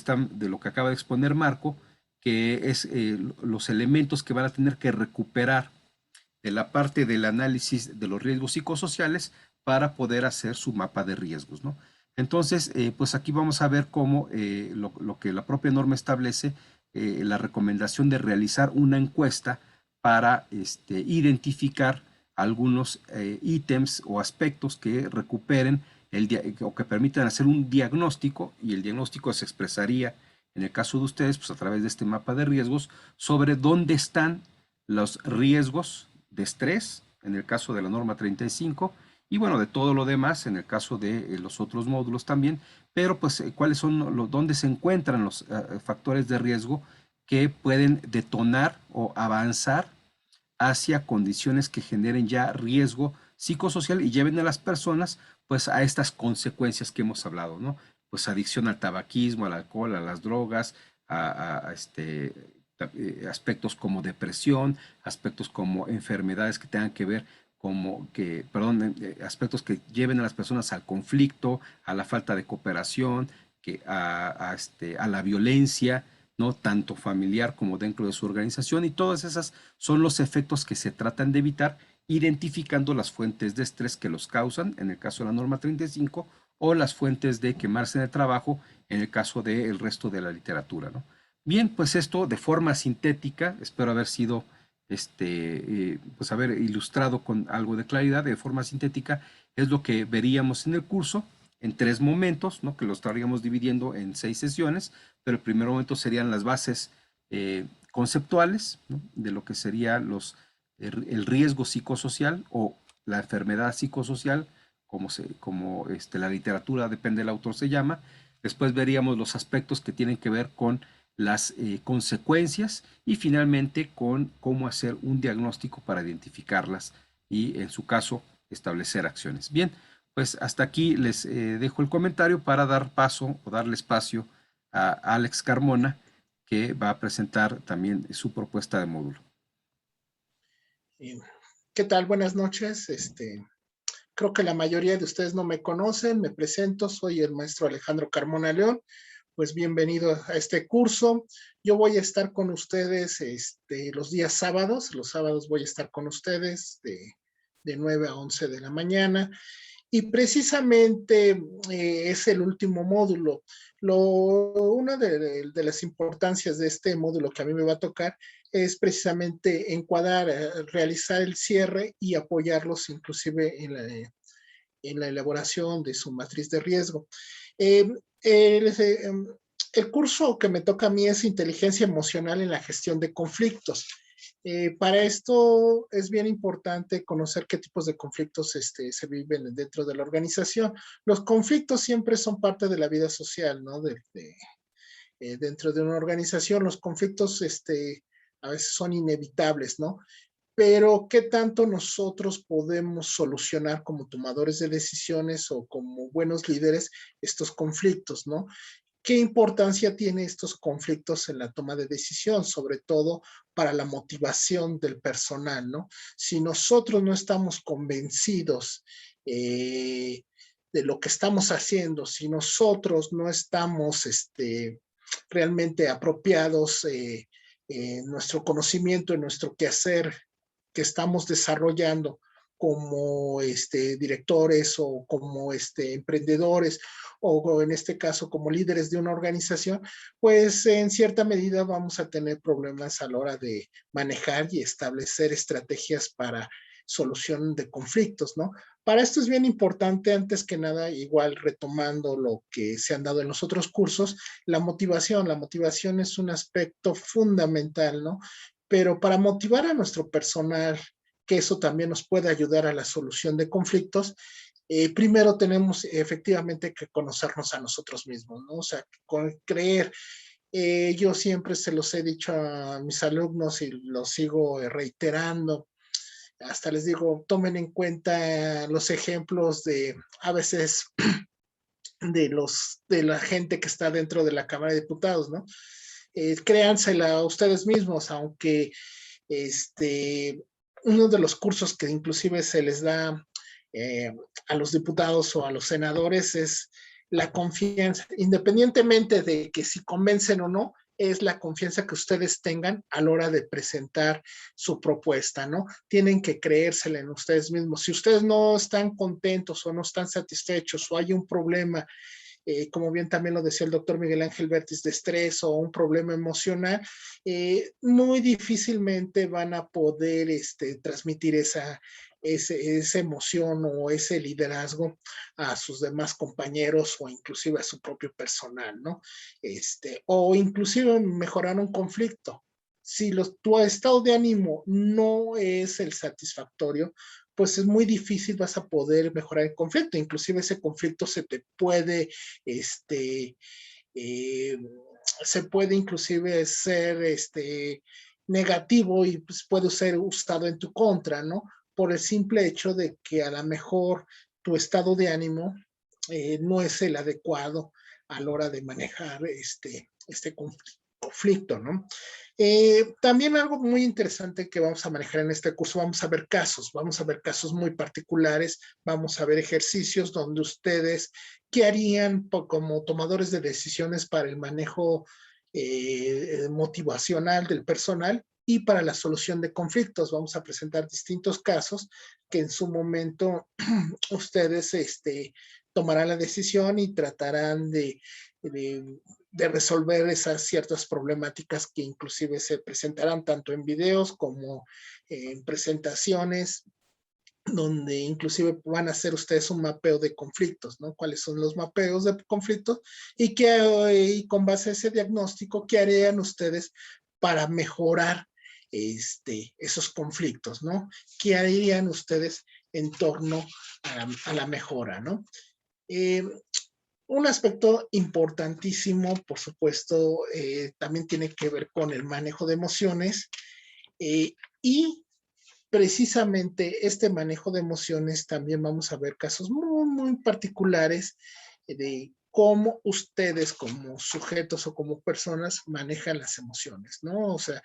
acaba de exponer Marco, que es los elementos que van a tener que recuperar de la parte del análisis de los riesgos psicosociales para poder hacer su mapa de riesgos, ¿no? Entonces, pues aquí vamos a ver cómo lo que la propia norma establece, la recomendación de realizar una encuesta para identificar algunos ítems o aspectos que recuperen o que permitan hacer un diagnóstico, y el diagnóstico se expresaría en el caso de ustedes pues a través de este mapa de riesgos sobre dónde están los riesgos de estrés en el caso de la norma 35 y bueno, de todo lo demás en el caso de los otros módulos también, pero pues cuáles son dónde se encuentran los factores de riesgo que pueden detonar o avanzar hacia condiciones que generen ya riesgo psicosocial y lleven a las personas pues a estas consecuencias que hemos hablado, ¿no? Pues adicción al tabaquismo, al alcohol, a las drogas, a aspectos como depresión, aspectos como enfermedades que tengan que ver aspectos que lleven a las personas al conflicto, a la falta de cooperación, a la violencia, ¿no? Tanto familiar como dentro de su organización, y todas esas son los efectos que se tratan de evitar identificando las fuentes de estrés que los causan, en el caso de la norma 35, o las fuentes de quemarse en el trabajo, en el caso del resto de la literatura, ¿no? Bien, pues esto de forma sintética, espero haber sido, pues haber ilustrado con algo de claridad, de forma sintética, es lo que veríamos en el curso, en 3 momentos, ¿no? Que lo estaríamos dividiendo en 6 sesiones, pero el primer momento serían las bases conceptuales, ¿no? De lo que sería el riesgo psicosocial o la enfermedad psicosocial, como la literatura, depende del autor, se llama. Después veríamos los aspectos que tienen que ver con las consecuencias y finalmente con cómo hacer un diagnóstico para identificarlas y en su caso establecer acciones. Bien, pues hasta aquí les dejo el comentario para dar paso o darle espacio a Alex Carmona, que va a presentar también su propuesta de módulo. ¿Qué tal? Buenas noches. Creo que la mayoría de ustedes no me conocen. Me presento, soy el maestro Alejandro Carmona León. Pues bienvenido a este curso. Yo voy a estar con ustedes los días sábados. Los sábados voy a estar con ustedes de 9 a 11 de la mañana. Y precisamente es el último módulo. Una de las importancias de este módulo que a mí me va a tocar es precisamente encuadrar, realizar el cierre y apoyarlos inclusive en la elaboración de su matriz de riesgo. El curso que me toca a mí es inteligencia emocional en la gestión de conflictos. Para esto es bien importante conocer qué tipos de conflictos se viven dentro de la organización. Los conflictos siempre son parte de la vida social, ¿no? Dentro de una organización, los conflictos a veces son inevitables, ¿no? Pero ¿qué tanto nosotros podemos solucionar como tomadores de decisiones o como buenos líderes estos conflictos, ¿no? ¿qué importancia tiene estos conflictos en la toma de decisión? Sobre todo para la motivación del personal, ¿no? Si nosotros no estamos convencidos de lo que estamos haciendo, si nosotros no estamos realmente apropiados en nuestro conocimiento, en nuestro quehacer que estamos desarrollando como directores o como emprendedores o en este caso como líderes de una organización, pues en cierta medida vamos a tener problemas a la hora de manejar y establecer estrategias para solución de conflictos, ¿no? Para esto es bien importante, antes que nada, igual retomando lo que se han dado en los otros cursos, la motivación. La motivación es un aspecto fundamental, ¿no? Pero para motivar a nuestro personal, que eso también nos puede ayudar a la solución de conflictos, primero tenemos efectivamente que conocernos a nosotros mismos, ¿no? O sea, creer. Yo siempre se los he dicho a mis alumnos y los sigo reiterando. Hasta les digo, tomen en cuenta los ejemplos de a veces de la gente que está dentro de la Cámara de Diputados, ¿no? Créansela a ustedes mismos, aunque uno de los cursos que inclusive se les da a los diputados o a los senadores es la confianza, independientemente de que si convencen o no, es la confianza que ustedes tengan a la hora de presentar su propuesta, ¿no? Tienen que creérsela en ustedes mismos. Si ustedes no están contentos o no están satisfechos o hay un problema, como bien también lo decía el doctor Miguel Ángel Vértiz, de estrés o un problema emocional, muy difícilmente van a poder transmitir esa emoción o ese liderazgo a sus demás compañeros o inclusive a su propio personal, ¿no? O inclusive mejorar un conflicto. Si tu estado de ánimo no es el satisfactorio, pues es muy difícil, vas a poder mejorar el conflicto. Inclusive ese conflicto se te puede, se puede inclusive ser negativo y pues puede ser usado en tu contra, ¿no? Por el simple hecho de que a lo mejor tu estado de ánimo no es el adecuado a la hora de manejar este conflicto, ¿no? También algo muy interesante que vamos a manejar en este curso, vamos a ver casos muy particulares, vamos a ver ejercicios donde ustedes, ¿qué harían como tomadores de decisiones para el manejo motivacional del personal y para la solución de conflictos? Vamos a presentar distintos casos que en su momento ustedes tomarán la decisión y tratarán de resolver esas ciertas problemáticas que inclusive se presentarán tanto en videos como en presentaciones, donde inclusive van a hacer ustedes un mapeo de conflictos, ¿no? ¿Cuáles son los mapeos de conflictos? Y con base a ese diagnóstico, ¿qué harían ustedes para mejorar esos conflictos, ¿no? ¿Qué harían ustedes en torno a la mejora, ¿no? Un aspecto importantísimo, por supuesto, también tiene que ver con el manejo de emociones y precisamente este manejo de emociones también vamos a ver casos muy, muy particulares de cómo ustedes como sujetos o como personas manejan las emociones, ¿no? O sea,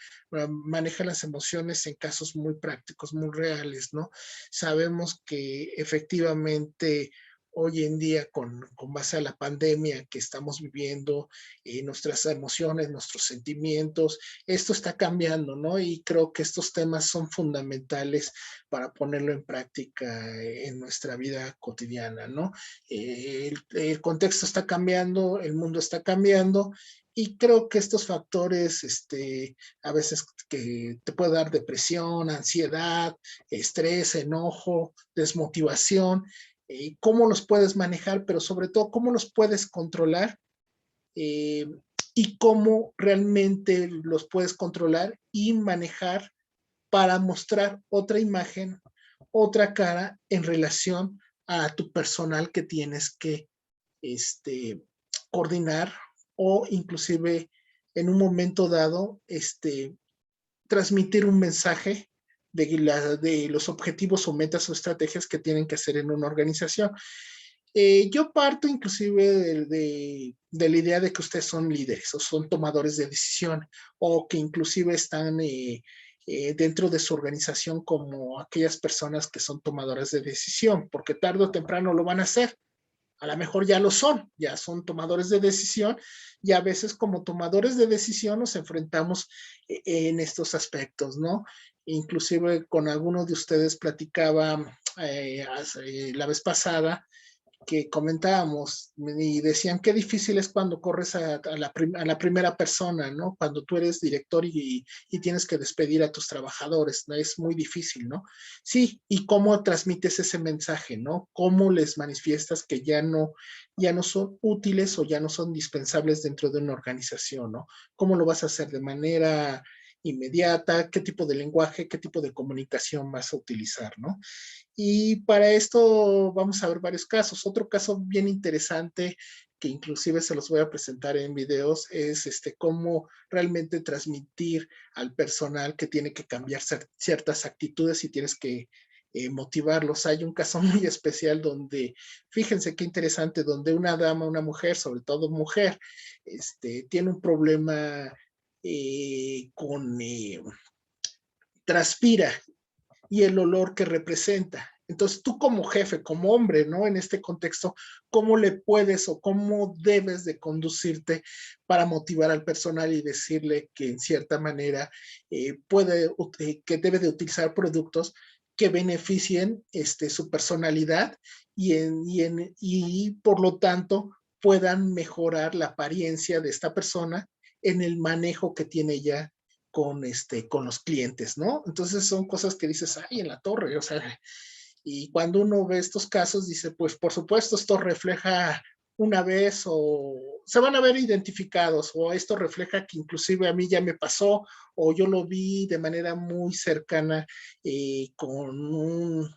manejan las emociones en casos muy prácticos, muy reales, ¿no? Sabemos que efectivamente hoy en día, con base a la pandemia que estamos viviendo, nuestras emociones, nuestros sentimientos, esto está cambiando, ¿no? Y creo que estos temas son fundamentales para ponerlo en práctica en nuestra vida cotidiana, ¿no? El contexto está cambiando, el mundo está cambiando, y creo que estos factores, a veces que te puede dar depresión, ansiedad, estrés, enojo, desmotivación, cómo los puedes manejar, pero sobre todo cómo los puedes controlar y cómo realmente los puedes controlar y manejar para mostrar otra imagen, otra cara en relación a tu personal que tienes que coordinar o inclusive en un momento dado transmitir un mensaje de los objetivos o metas o estrategias que tienen que hacer en una organización. Yo parto inclusive de la idea de que ustedes son líderes o son tomadores de decisión o que inclusive están dentro de su organización como aquellas personas que son tomadoras de decisión, porque tarde o temprano lo van a hacer. A lo mejor ya son tomadores de decisión y a veces como tomadores de decisión nos enfrentamos en estos aspectos, ¿no? Inclusive con algunos de ustedes platicaba la vez pasada que comentábamos y decían qué difícil es cuando corres a la primera persona, ¿no? Cuando tú eres director y tienes que despedir a tus trabajadores, ¿no? Es muy difícil, ¿no? Sí, y cómo transmites ese mensaje, ¿no? Cómo les manifiestas que ya no son útiles o ya no son dispensables dentro de una organización, ¿no? ¿Cómo lo vas a hacer de manera inmediata? ¿Qué tipo de lenguaje, qué tipo de comunicación vas a utilizar, ¿no? Y para esto vamos a ver varios casos. Otro caso bien interesante que inclusive se los voy a presentar en videos es cómo realmente transmitir al personal que tiene que cambiar ciertas actitudes y tienes que motivarlos. Hay un caso muy especial donde, fíjense qué interesante, donde una dama, una mujer, sobre todo mujer, tiene un problema transpira y el olor que representa. Entonces, tú como jefe, como hombre, ¿no? En este contexto, ¿cómo le puedes o cómo debes de conducirte para motivar al personal y decirle que en cierta manera que debe de utilizar productos que beneficien su personalidad y por lo tanto puedan mejorar la apariencia de esta persona en el manejo que tiene ya con los clientes, ¿no? Entonces son cosas que dices, ay, en la torre, o sea, y cuando uno ve estos casos, dice, pues por supuesto esto refleja una vez o se van a ver identificados o esto refleja que inclusive a mí ya me pasó o yo lo vi de manera muy cercana con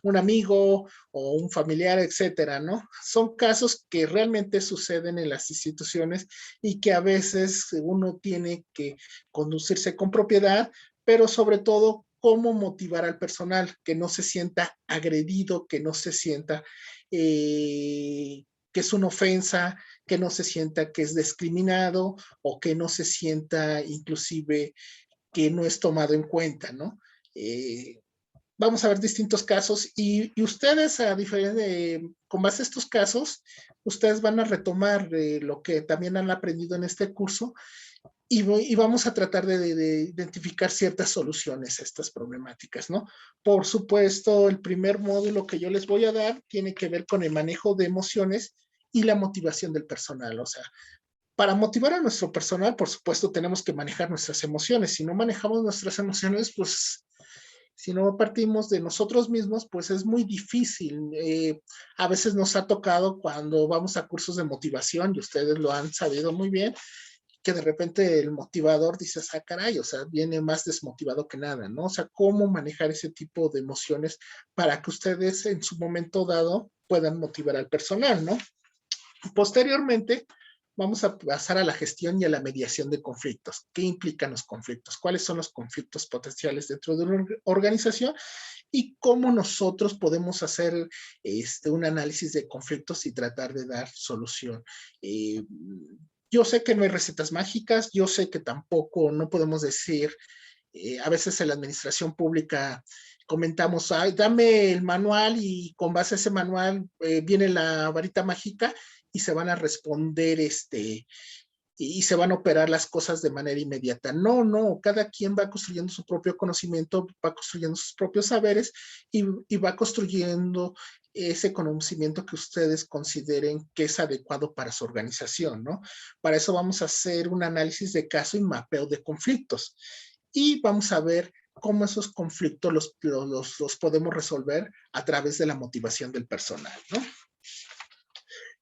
un amigo o un familiar, etcétera, ¿no? Son casos que realmente suceden en las instituciones y que a veces uno tiene que conducirse con propiedad, pero sobre todo cómo motivar al personal, que no se sienta agredido, que no se sienta que es una ofensa, que no se sienta que es discriminado o que no se sienta inclusive que no es tomado en cuenta, ¿no? Vamos a ver distintos casos y ustedes, con base a estos casos, ustedes van a retomar lo que también han aprendido en este curso y vamos a tratar de identificar ciertas soluciones a estas problemáticas, ¿no? Por supuesto, el primer módulo que yo les voy a dar tiene que ver con el manejo de emociones y la motivación del personal. O sea, para motivar a nuestro personal, por supuesto, tenemos que manejar nuestras emociones. Si no manejamos nuestras emociones, pues si no partimos de nosotros mismos, pues es muy difícil. A veces nos ha tocado cuando vamos a cursos de motivación, y ustedes lo han sabido muy bien, que de repente el motivador dice, ah, caray, o sea, viene más desmotivado que nada, ¿no? O sea, cómo manejar ese tipo de emociones para que ustedes en su momento dado puedan motivar al personal, ¿no? Posteriormente, vamos a pasar a la gestión y a la mediación de conflictos. ¿Qué implican los conflictos? ¿Cuáles son los conflictos potenciales dentro de una organización? Y cómo nosotros podemos hacer un análisis de conflictos y tratar de dar solución. Yo sé que no hay recetas mágicas, yo sé que tampoco no podemos decir, a veces en la administración pública comentamos, ay, dame el manual y con base a ese manual viene la varita mágica y se van a responder y se van a operar las cosas de manera inmediata. No, no, cada quien va construyendo su propio conocimiento, va construyendo sus propios saberes y va construyendo ese conocimiento que ustedes consideren que es adecuado para su organización, ¿no? Para eso vamos a hacer un análisis de caso y mapeo de conflictos. Y vamos a ver cómo esos conflictos los podemos resolver a través de la motivación del personal, ¿no?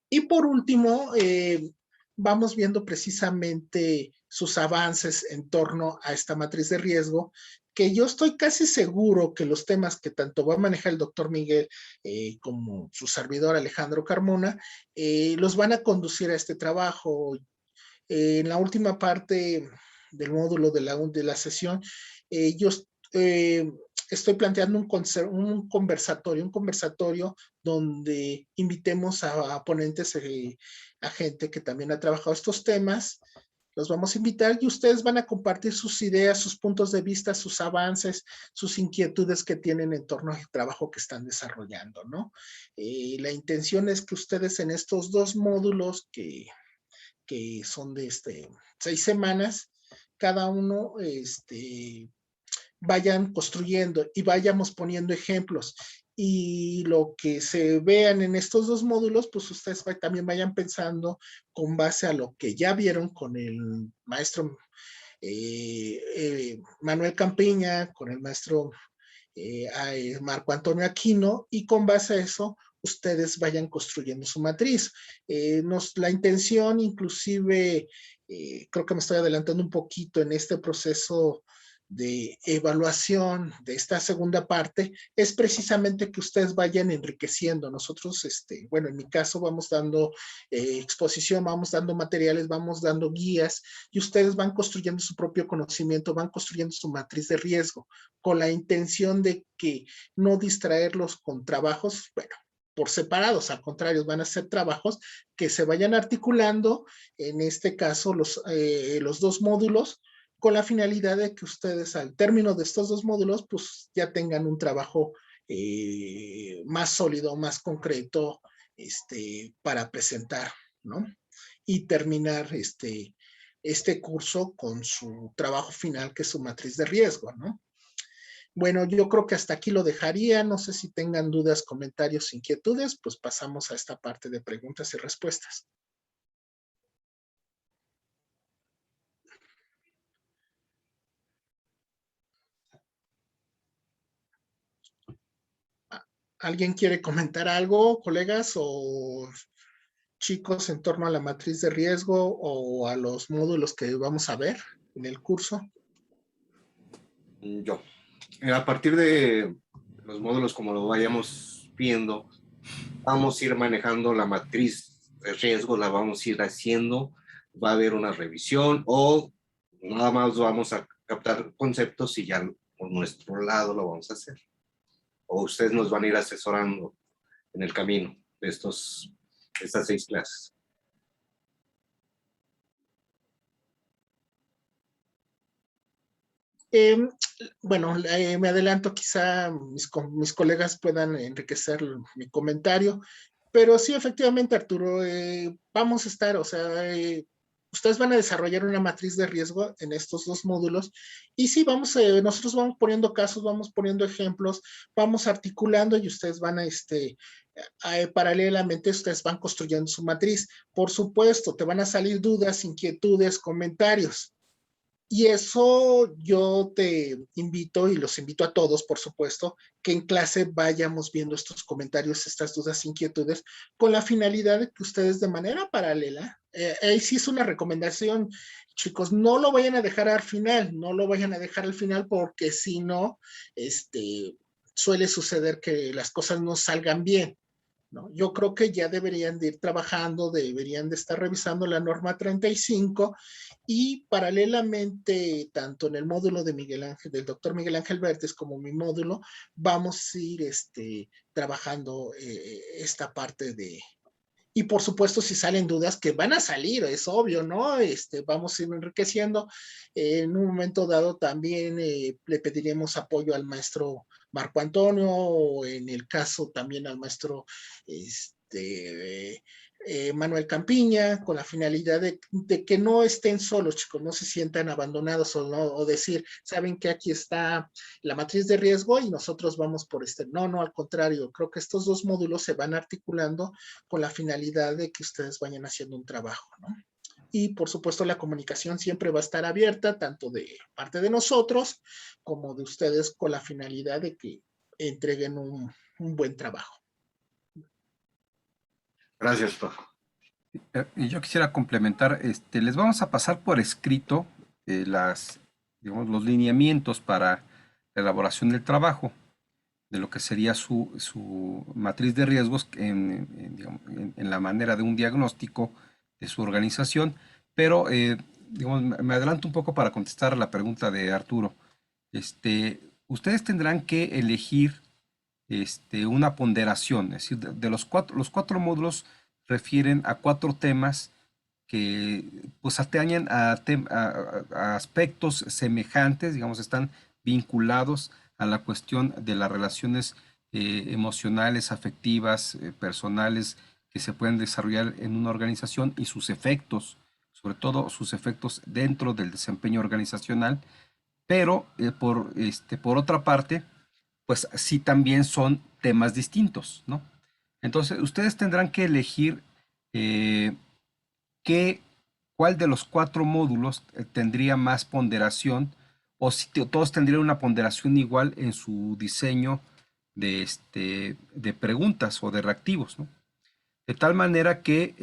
Y por último, vamos viendo precisamente sus avances en torno a esta matriz de riesgo, que yo estoy casi seguro que los temas que tanto va a manejar el doctor Miguel como su servidor Alejandro Carmona, los van a conducir a este trabajo. En la última parte del módulo de la sesión, estoy planteando un conversatorio donde invitemos a ponentes, a gente que también ha trabajado estos temas. Los vamos a invitar y ustedes van a compartir sus ideas, sus puntos de vista, sus avances, sus inquietudes que tienen en torno al trabajo que están desarrollando, ¿no? La intención es que ustedes en estos 2 módulos que son de 6 semanas, cada uno vayan construyendo y vayamos poniendo ejemplos. Y lo que se vean en estos 2 módulos, pues ustedes también vayan pensando con base a lo que ya vieron con el maestro Manuel Campiña, con el maestro Marco Antonio Aquino, y con base a eso ustedes vayan construyendo su matriz. La intención, inclusive, creo que me estoy adelantando un poquito en este proceso de evaluación de esta segunda parte, es precisamente que ustedes vayan enriqueciendo. Nosotros, bueno, en mi caso vamos dando exposición, vamos dando materiales, vamos dando guías, y ustedes van construyendo su propio conocimiento, van construyendo su matriz de riesgo, con la intención de que no distraerlos con trabajos, bueno, por separados, al contrario, van a ser trabajos que se vayan articulando, en este caso los 2 módulos, con la finalidad de que ustedes al término de estos 2 módulos, pues ya tengan un trabajo más sólido, más concreto, para presentar, ¿no? Y terminar este curso con su trabajo final, que es su matriz de riesgo, ¿no? Bueno, yo creo que hasta aquí lo dejaría. No sé si tengan dudas, comentarios, inquietudes, pues pasamos a esta parte de preguntas y respuestas. ¿Alguien quiere comentar algo, colegas o chicos, en torno a la matriz de riesgo o a los módulos que vamos a ver en el curso? Yo. A partir de los módulos, como lo vayamos viendo, vamos a ir manejando la matriz de riesgo, la vamos a ir haciendo, va a haber una revisión o nada más vamos a captar conceptos y ya por nuestro lado lo vamos a hacer. O ustedes nos van a ir asesorando en el camino de estas 6 clases. Bueno, me adelanto, quizá mis colegas puedan enriquecer mi comentario, pero sí, efectivamente, Arturo, vamos a estar, o sea, ustedes van a desarrollar una matriz de riesgo en estos 2 módulos, y sí, nosotros vamos poniendo casos, vamos poniendo ejemplos, vamos articulando, y ustedes van paralelamente, ustedes van construyendo su matriz. Por supuesto, te van a salir dudas, inquietudes, comentarios. Y eso yo te invito, y los invito a todos, por supuesto, que en clase vayamos viendo estos comentarios, estas dudas, inquietudes, con la finalidad de que ustedes de manera paralela, ahí sí es una recomendación, chicos, no lo vayan a dejar al final, no lo vayan a dejar al final, porque si no, suele suceder que las cosas no salgan bien, ¿no? Yo creo que ya deberían de ir trabajando, deberían de estar revisando la norma 35, y paralelamente, tanto en el módulo de del doctor Miguel Ángel Bertes, como mi módulo, vamos a ir trabajando esta parte de... Y por supuesto, si salen dudas, que van a salir, es obvio, ¿no? Vamos a ir enriqueciendo. En un momento dado también le pediremos apoyo al maestro Marco Antonio, o en el caso también al maestro Manuel Campiña, con la finalidad de que no estén solos, chicos, no se sientan abandonados, o decir, saben que aquí está la matriz de riesgo y nosotros vamos por No, al contrario, creo que estos 2 módulos se van articulando con la finalidad de que ustedes vayan haciendo un trabajo, ¿no? Y por supuesto, la comunicación siempre va a estar abierta, tanto de parte de nosotros como de ustedes, con la finalidad de que entreguen un buen trabajo. Gracias, profe. Y yo quisiera complementar, les vamos a pasar por escrito digamos, los lineamientos para la elaboración del trabajo, de lo que sería su matriz de riesgos en la manera de un diagnóstico de su organización, pero digamos, me adelanto un poco para contestar la pregunta de Arturo. ustedes tendrán que elegir una ponderación, es decir, de los cuatro módulos refieren a 4 temas que pues atañen a aspectos semejantes, digamos, están vinculados a la cuestión de las relaciones emocionales, afectivas, personales que se pueden desarrollar en una organización y sus efectos, sobre todo sus efectos dentro del desempeño organizacional, pero por otra parte, pues sí también son temas distintos, ¿no? Entonces, ustedes tendrán que elegir cuál de los 4 módulos tendría más ponderación o si todos tendrían una ponderación igual en su diseño de preguntas o de reactivos, ¿no? De tal manera que,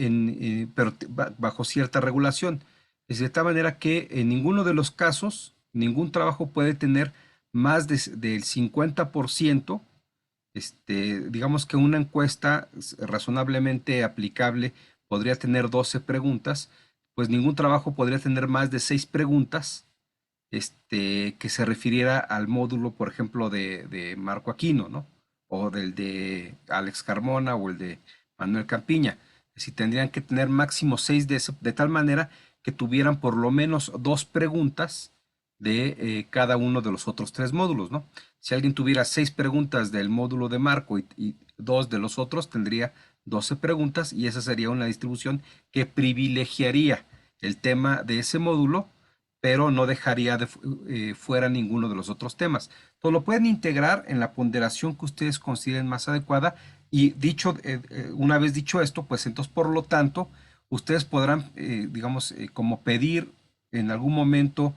pero bajo cierta regulación, es de tal manera que en ninguno de los casos, ningún trabajo puede tener más del 50%, digamos que una encuesta razonablemente aplicable podría tener 12 preguntas, pues ningún trabajo podría tener más de 6 preguntas, que se refiriera al módulo, por ejemplo, de Marco Aquino, ¿no? O del de Alex Carmona o el de Manuel Campiña. Si tendrían que tener máximo 6 de tal manera que tuvieran por lo menos 2 preguntas de cada uno de los otros 3 módulos, ¿no? Si alguien tuviera 6 preguntas del módulo de Marco y 2 de los otros, tendría 12 preguntas y esa sería una distribución que privilegiaría el tema de ese módulo, pero no dejaría fuera ninguno de los otros temas. Entonces lo pueden integrar en la ponderación que ustedes consideren más adecuada y una vez dicho esto, pues entonces por lo tanto, ustedes podrán, digamos, como pedir en algún momento,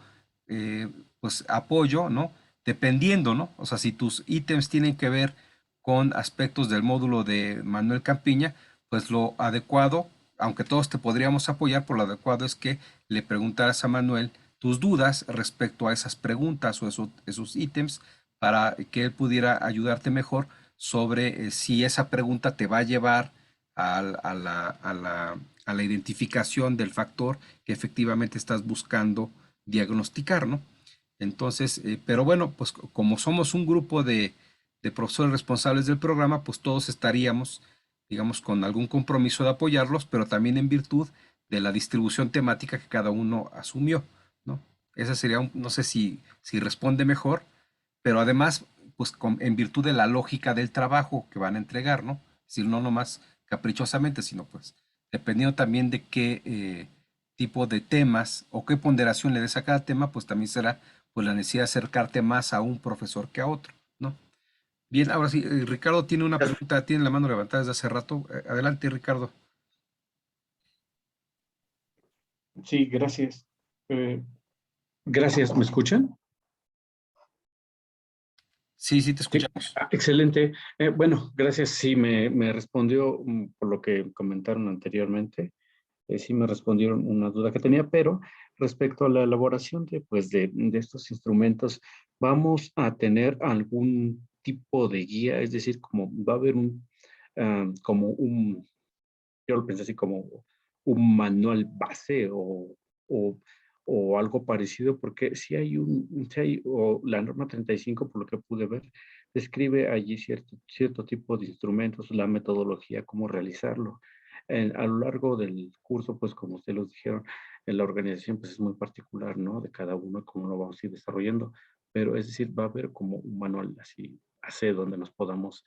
pues apoyo, ¿no? Dependiendo, ¿no? O sea, si tus ítems tienen que ver con aspectos del módulo de Manuel Campiña, pues lo adecuado, aunque todos te podríamos apoyar, por lo adecuado es que le preguntaras a Manuel tus dudas respecto a esas preguntas o esos ítems para que él pudiera ayudarte mejor sobre si esa pregunta te va a llevar a la identificación del factor que efectivamente estás buscando diagnosticar, ¿no? Entonces, pero bueno, pues como somos un grupo de profesores responsables del programa, pues todos estaríamos, digamos, con algún compromiso de apoyarlos, pero también en virtud de la distribución temática que cada uno asumió, ¿no? Esa sería, no sé si responde mejor, pero además, pues en virtud de la lógica del trabajo que van a entregar, ¿no? Es decir, no nomás caprichosamente, sino pues dependiendo también de qué tipo de temas o qué ponderación le des a cada tema, pues también será pues la necesidad de acercarte más a un profesor que a otro, ¿no? Bien, ahora sí, Ricardo tiene una pregunta, tiene la mano levantada desde hace rato. Adelante, Ricardo. Sí, gracias. Gracias, ¿me escuchan? Sí, te escuchamos. Excelente. Bueno, gracias. Sí, me respondió por lo que comentaron anteriormente. Sí me respondieron una duda que tenía, pero respecto a la elaboración de estos instrumentos, ¿vamos a tener algún tipo de guía? Es decir, como va a haber yo lo pensé así como un manual base o algo parecido, porque si hay o la norma 35, por lo que pude ver, describe allí cierto tipo de instrumentos, la metodología, cómo realizarlo. A lo largo del curso, pues como ustedes lo dijeron, en la organización pues es muy particular, ¿no? De cada uno, cómo lo vamos a ir desarrollando, pero es decir, va a haber como un manual así, donde nos podamos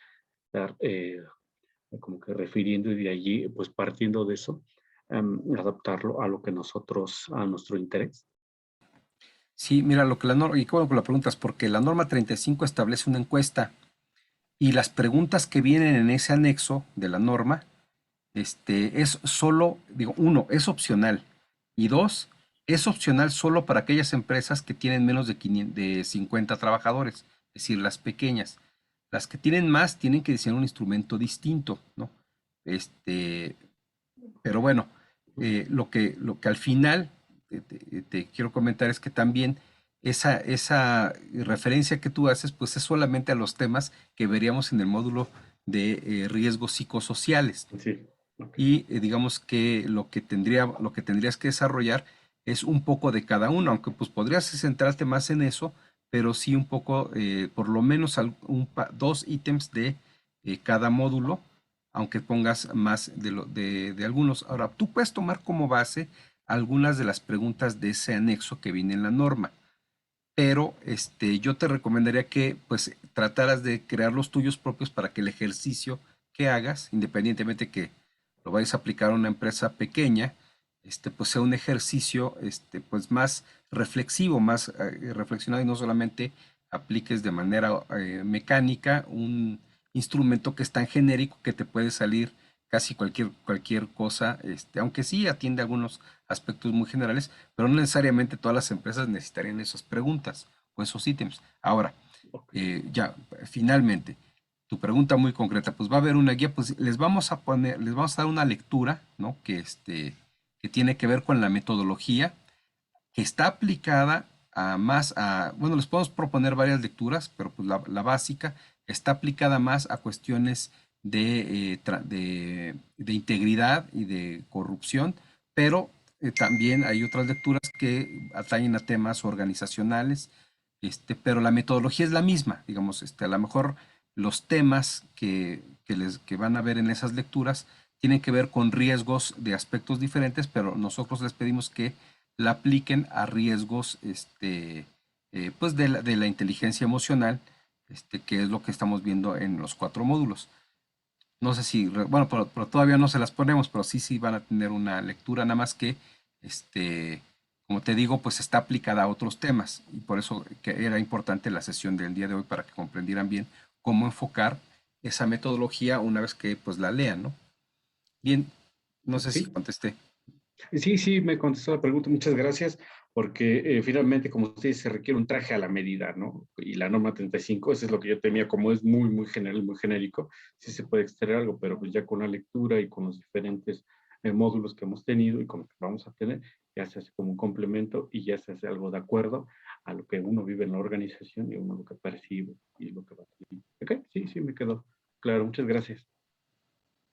dar como que refiriendo y de allí, pues partiendo de eso, adaptarlo a lo que a nuestro interés. Sí, mira, lo que la norma, y qué bueno que la preguntas, porque la norma 35 establece una encuesta y las preguntas que vienen en ese anexo de la norma, es solo, digo, 1, es opcional, y 2, es opcional solo para aquellas empresas que tienen menos de 50 trabajadores, es decir, las pequeñas. Las que tienen más tienen que diseñar un instrumento distinto, ¿no? Pero bueno, lo que al final te quiero comentar es que también esa referencia que tú haces, pues es solamente a los temas que veríamos en el módulo de riesgos psicosociales. Sí. Okay. Y digamos que lo que tendrías que desarrollar es un poco de cada uno, aunque pues podrías centrarte más en eso, pero sí un poco, por lo menos dos ítems de cada módulo, aunque pongas más de algunos. Ahora, tú puedes tomar como base algunas de las preguntas de ese anexo que viene en la norma, pero yo te recomendaría que pues trataras de crear los tuyos propios para que el ejercicio que hagas, independientemente que lo vayas a aplicar a una empresa pequeña, pues sea un ejercicio pues más reflexivo, más reflexionado, y no solamente apliques de manera mecánica un instrumento que es tan genérico que te puede salir casi cualquier cosa, aunque sí atiende algunos aspectos muy generales, pero no necesariamente todas las empresas necesitarían esas preguntas o esos ítems. Ahora, ya, finalmente, tu pregunta muy concreta, pues va a haber una guía, pues les vamos a dar una lectura, ¿no? Que tiene que ver con la metodología, que está aplicada bueno, les podemos proponer varias lecturas, pero pues la básica está aplicada más a cuestiones de integridad y de corrupción, pero también hay otras lecturas que atañen a temas organizacionales, pero la metodología es la misma, digamos, a lo mejor los temas que van a ver en esas lecturas tienen que ver con riesgos de aspectos diferentes, pero nosotros les pedimos que la apliquen a riesgos pues de la inteligencia emocional, que es lo que estamos viendo en los 4 módulos. No sé si, bueno, pero todavía no se las ponemos, pero sí van a tener una lectura, nada más que, como te digo, pues está aplicada a otros temas, y por eso que era importante la sesión del día de hoy para que comprendieran bien cómo enfocar esa metodología una vez que pues la lean, ¿no? Bien, no sé si contesté. Sí, me contestó la pregunta, muchas gracias, porque finalmente, como usted dice, se requiere un traje a la medida, ¿no? Y la norma 35, eso es lo que yo temía, como es muy general, muy genérico, sí se puede extraer algo, pero pues ya con la lectura y con los diferentes módulos que hemos tenido y con lo que vamos a tener, ya se hace como un complemento y ya se hace algo de acuerdo a lo que uno vive en la organización y uno lo que percibe y lo que va a tener. Ok, sí, me quedó claro, muchas gracias.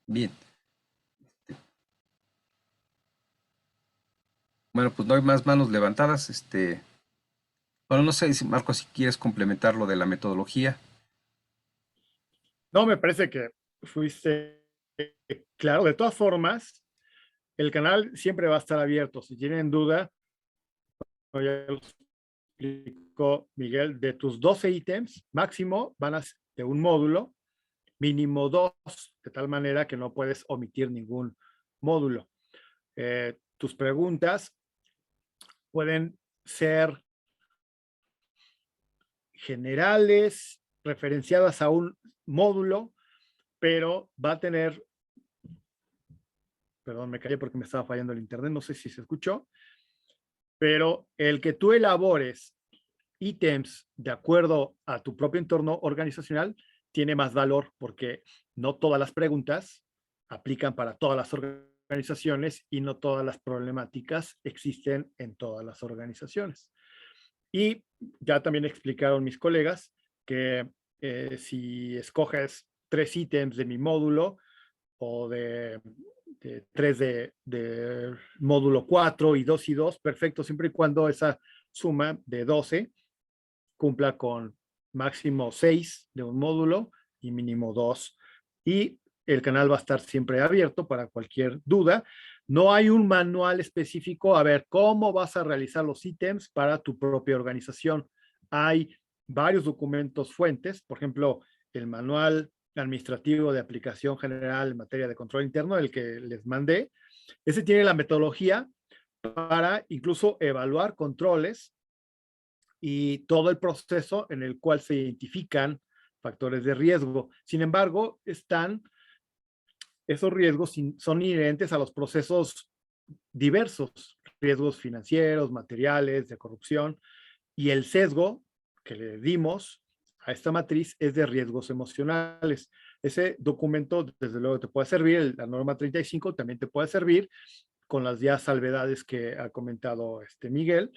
Bien. Bueno, pues no hay más manos levantadas. Bueno, no sé, Marcos, si quieres complementar lo de la metodología. No, me parece que fuiste claro. De todas formas, el canal siempre va a estar abierto. Si tienen duda, ya lo explicó Miguel, de tus 12 ítems, máximo van a ser de un módulo, mínimo 2, de tal manera que no puedes omitir ningún módulo. Tus preguntas pueden ser generales, referenciadas a un módulo, pero va a tener, perdón, me callé porque me estaba fallando el internet, no sé si se escuchó, pero el que tú elabores ítems de acuerdo a tu propio entorno organizacional tiene más valor, porque no todas las preguntas aplican para todas las organizaciones y no todas las problemáticas existen en todas las organizaciones. Y ya también explicaron mis colegas que si escoges 3 ítems de mi módulo o de 3 de módulo 4 y 2 y 2, perfecto, siempre y cuando esa suma de 12 cumpla con máximo 6 de un módulo y mínimo 2. Y el canal va a estar siempre abierto para cualquier duda. No hay un manual específico, a ver, cómo vas a realizar los ítems para tu propia organización. Hay varios documentos fuentes, por ejemplo, el manual administrativo de aplicación general en materia de control interno, el que les mandé. Ese tiene la metodología para incluso evaluar controles y todo el proceso en el cual se identifican factores de riesgo. Sin embargo, esos riesgos son inherentes a los procesos diversos, riesgos financieros, materiales, de corrupción, y el sesgo que le dimos a esta matriz es de riesgos emocionales. Ese documento, desde luego, te puede servir, la norma 35 también te puede servir, con las ya salvedades que ha comentado Miguel,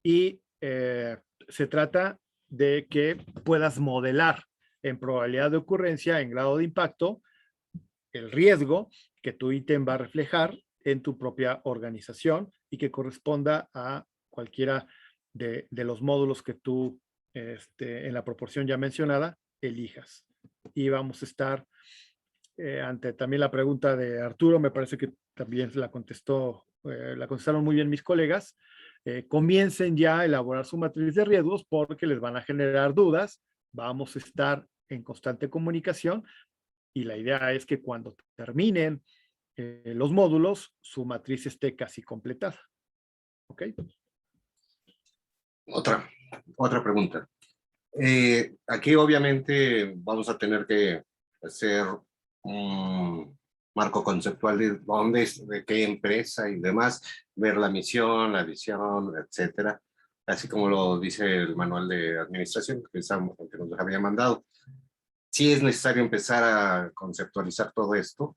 y se trata de que puedas modelar en probabilidad de ocurrencia, en grado de impacto, el riesgo que tu ítem va a reflejar en tu propia organización y que corresponda a cualquiera de los módulos que tú en la proporción ya mencionada, elijas. Y vamos a estar ante también la pregunta de Arturo, me parece que también la contestaron muy bien mis colegas. Comiencen ya a elaborar su matriz de riesgos porque les van a generar dudas. Vamos a estar en constante comunicación y la idea es que cuando terminen los módulos, su matriz esté casi completada. ¿Ok? Otra pregunta. Aquí obviamente vamos a tener que hacer un marco conceptual de dónde, de qué empresa y demás, ver la misión, la visión, etcétera, así como lo dice el manual de administración que nos había mandado. Sí es necesario empezar a conceptualizar todo esto.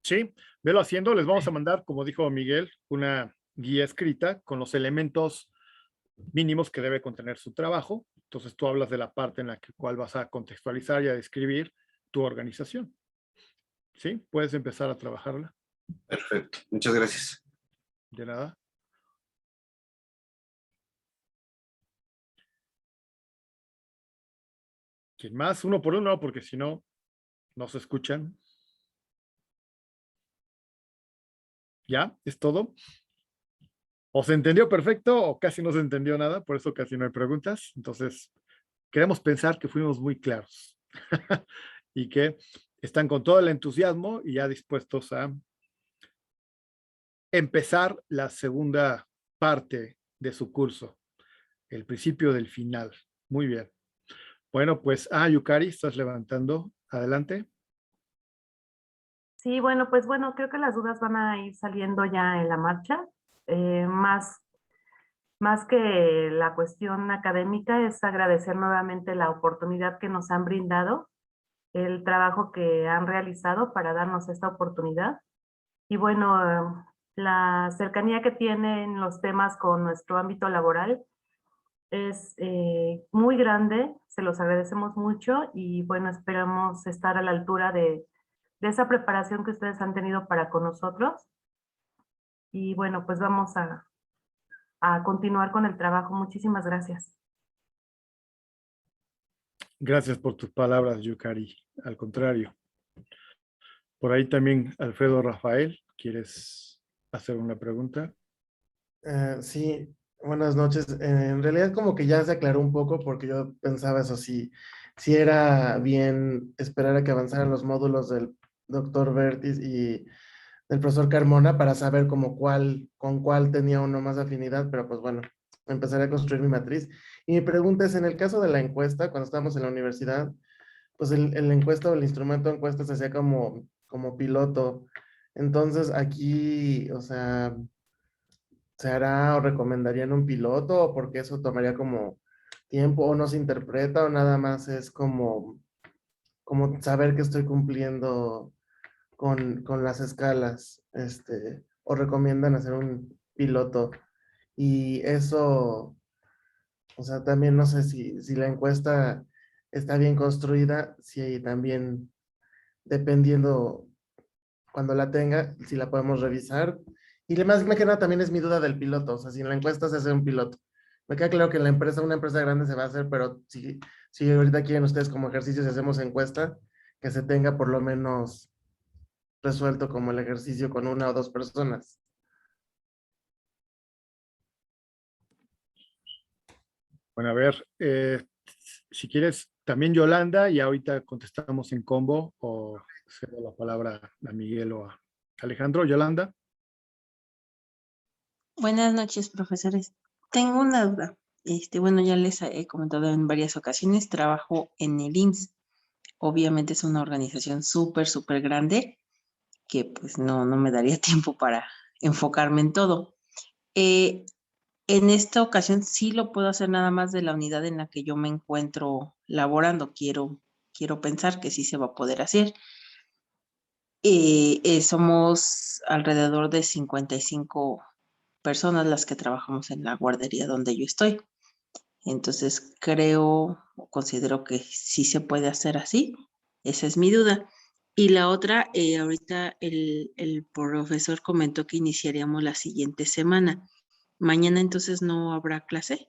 Sí, velo haciendo. Les vamos a mandar, como dijo Miguel, una guía escrita con los elementos mínimos que debe contener su trabajo. Entonces tú hablas de la parte en la cual vas a contextualizar y a describir tu organización. ¿Sí? Puedes empezar a trabajarla. Perfecto. Muchas gracias. De nada. ¿Quién más? Uno por uno, porque si no, no se escuchan. ¿Ya? ¿Es todo? O se entendió perfecto o casi no se entendió nada, por eso casi no hay preguntas. Entonces, queremos pensar que fuimos muy claros y que están con todo el entusiasmo y ya dispuestos a empezar la segunda parte de su curso, el principio del final. Muy bien. Bueno, pues, Yukari, estás levantando. Adelante. Sí, bueno, pues bueno, creo que las dudas van a ir saliendo ya en la marcha. Más que la cuestión académica, es agradecer nuevamente la oportunidad que nos han brindado, el trabajo que han realizado para darnos esta oportunidad. Y bueno, la cercanía que tienen los temas con nuestro ámbito laboral es muy grande, se los agradecemos mucho y bueno, esperamos estar a la altura de esa preparación que ustedes han tenido para con nosotros. Y bueno, pues vamos a continuar con el trabajo. Muchísimas gracias. Gracias por tus palabras, Yukari. Al contrario. Por ahí también, Alfredo Rafael, ¿quieres hacer una pregunta? Sí, buenas noches. En realidad como que ya se aclaró un poco porque yo pensaba eso, si era bien esperar a que avanzaran los módulos del doctor Bertis y del profesor Carmona para saber como con cuál tenía uno más afinidad, pero pues bueno, empezaré a construir mi matriz. Y mi pregunta es, en el caso de la encuesta, cuando estábamos en la universidad, pues el encuesta o el instrumento de encuesta se hacía como piloto. Entonces aquí, o sea, ¿se hará o recomendarían un piloto o porque eso tomaría como tiempo o no se interpreta o nada más es como saber que estoy cumpliendo con las escalas, o recomiendan hacer un piloto? Y eso, o sea, también no sé si la encuesta está bien construida, si también dependiendo cuando la tenga, si la podemos revisar. Y más que nada también es mi duda del piloto, o sea, si en la encuesta se hace un piloto. Me queda claro que en una empresa grande se va a hacer, pero si ahorita quieren ustedes como ejercicio, si hacemos encuesta, que se tenga por lo menos resuelto como el ejercicio con una o dos personas. Bueno, a ver, si quieres, también Yolanda, y ahorita contestamos en combo o cedo la palabra a Miguel o a Alejandro. Yolanda. Buenas noches, profesores. Tengo una duda. Bueno, ya les he comentado en varias ocasiones, trabajo en el IMSS. Obviamente es una organización súper grande que pues no me daría tiempo para enfocarme en todo. En esta ocasión sí lo puedo hacer nada más de la unidad en la que yo me encuentro laborando. Quiero pensar que sí se va a poder hacer. Somos alrededor de 55 personas las que trabajamos en la guardería donde yo estoy. Entonces considero que sí se puede hacer así. Esa es mi duda. Y la otra, ahorita el profesor comentó que iniciaríamos la siguiente semana. ¿Mañana entonces no habrá clase?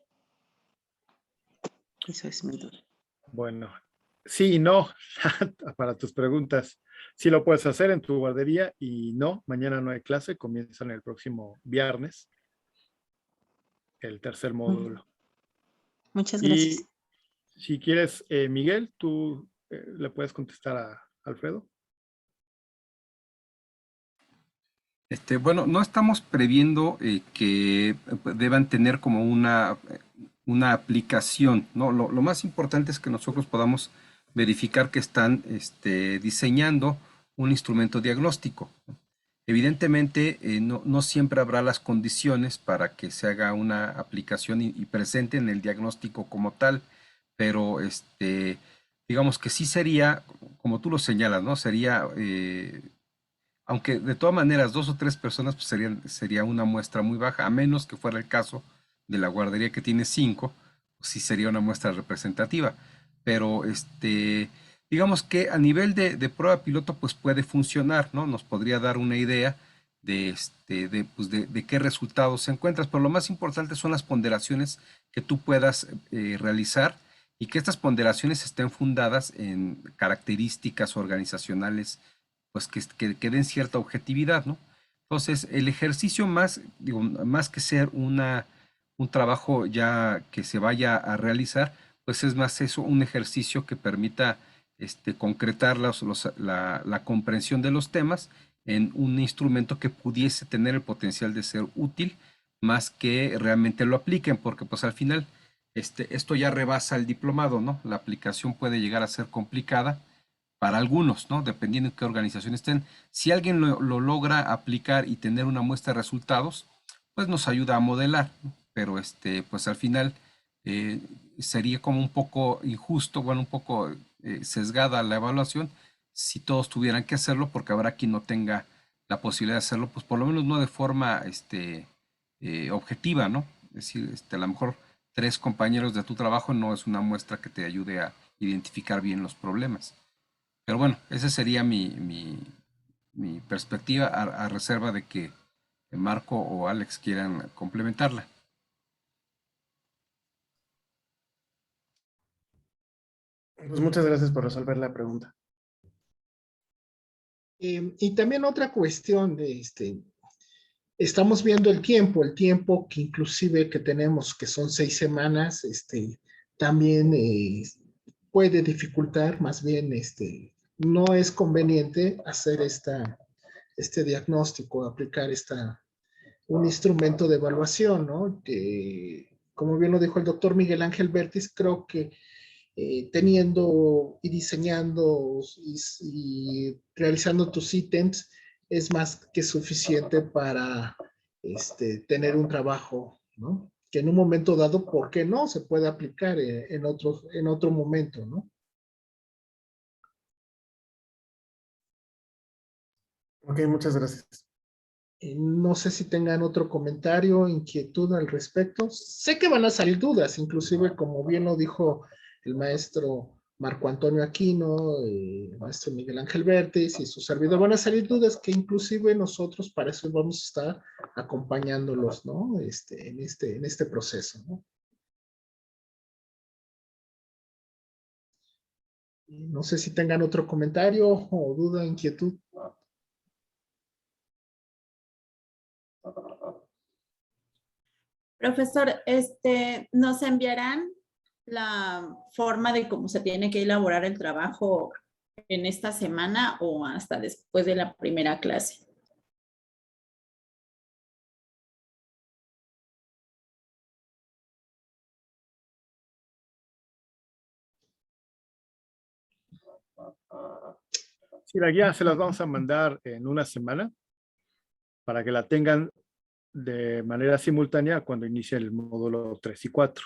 Eso es mi duda. Bueno, sí y no, para tus preguntas. Sí lo puedes hacer en tu guardería y no, mañana no hay clase, comienzan el próximo viernes, el tercer módulo. Muchas gracias. Y si quieres, Miguel, tú le puedes contestar a Alfredo. Bueno, no estamos previendo que deban tener como una aplicación, ¿no? Lo más importante es que nosotros podamos verificar que están diseñando un instrumento diagnóstico. Evidentemente, no siempre habrá las condiciones para que se haga una aplicación y presente en el diagnóstico como tal, pero digamos que sí sería, como tú lo señalas, ¿no? Sería aunque de todas maneras 2 o 3 personas pues sería una muestra muy baja, a menos que fuera el caso de la guardería que tiene 5, pues sí sería una muestra representativa. Pero digamos que a nivel de prueba piloto pues puede funcionar, ¿no? Nos podría dar una idea de qué resultados encuentras, pero lo más importante son las ponderaciones que tú puedas realizar y que estas ponderaciones estén fundadas en características organizacionales pues que den cierta objetividad, ¿no? Entonces, el ejercicio más que ser un trabajo ya que se vaya a realizar, pues es más eso, un ejercicio que permita concretar la comprensión de los temas en un instrumento que pudiese tener el potencial de ser útil, más que realmente lo apliquen, porque pues al final esto ya rebasa el diplomado, ¿no? La aplicación puede llegar a ser complicada para algunos, ¿no? Dependiendo en qué organización estén. Si alguien lo logra aplicar y tener una muestra de resultados, pues nos ayuda a modelar, ¿no? Pero pues al final sería como un poco injusto, bueno, un poco sesgada la evaluación si todos tuvieran que hacerlo, porque habrá quien no tenga la posibilidad de hacerlo, pues por lo menos no de forma objetiva, ¿no? Es decir, a lo mejor 3 compañeros de tu trabajo no es una muestra que te ayude a identificar bien los problemas. Pero bueno, esa sería mi perspectiva a reserva de que Marco o Alex quieran complementarla. Pues muchas gracias por resolver la pregunta. Y también otra cuestión de estamos viendo el tiempo que inclusive que tenemos, que son 6 semanas, también puede dificultar, más bien, no es conveniente hacer este diagnóstico, aplicar un instrumento de evaluación, ¿no? Que, como bien lo dijo el doctor Miguel Ángel Vértiz, creo que teniendo y diseñando y realizando tus ítems es más que suficiente para tener un trabajo, ¿no? Que en un momento dado, ¿por qué no? Se puede aplicar en otro momento, ¿no? Ok, muchas gracias. No sé si tengan otro comentario, inquietud al respecto. Sé que van a salir dudas, inclusive como bien lo dijo el maestro Marco Antonio Aquino, el maestro Miguel Ángel Vértiz y su servidor, van a salir dudas que inclusive nosotros para eso vamos a estar acompañándolos, ¿no? En este proceso, ¿no? No sé si tengan otro comentario o duda, inquietud. Profesor, ¿nos enviarán la forma de cómo se tiene que elaborar el trabajo en esta semana o hasta después de la primera clase? Sí, la guía se las vamos a mandar en una semana para que la tengan de manera simultánea cuando inicie el módulo 3 y 4.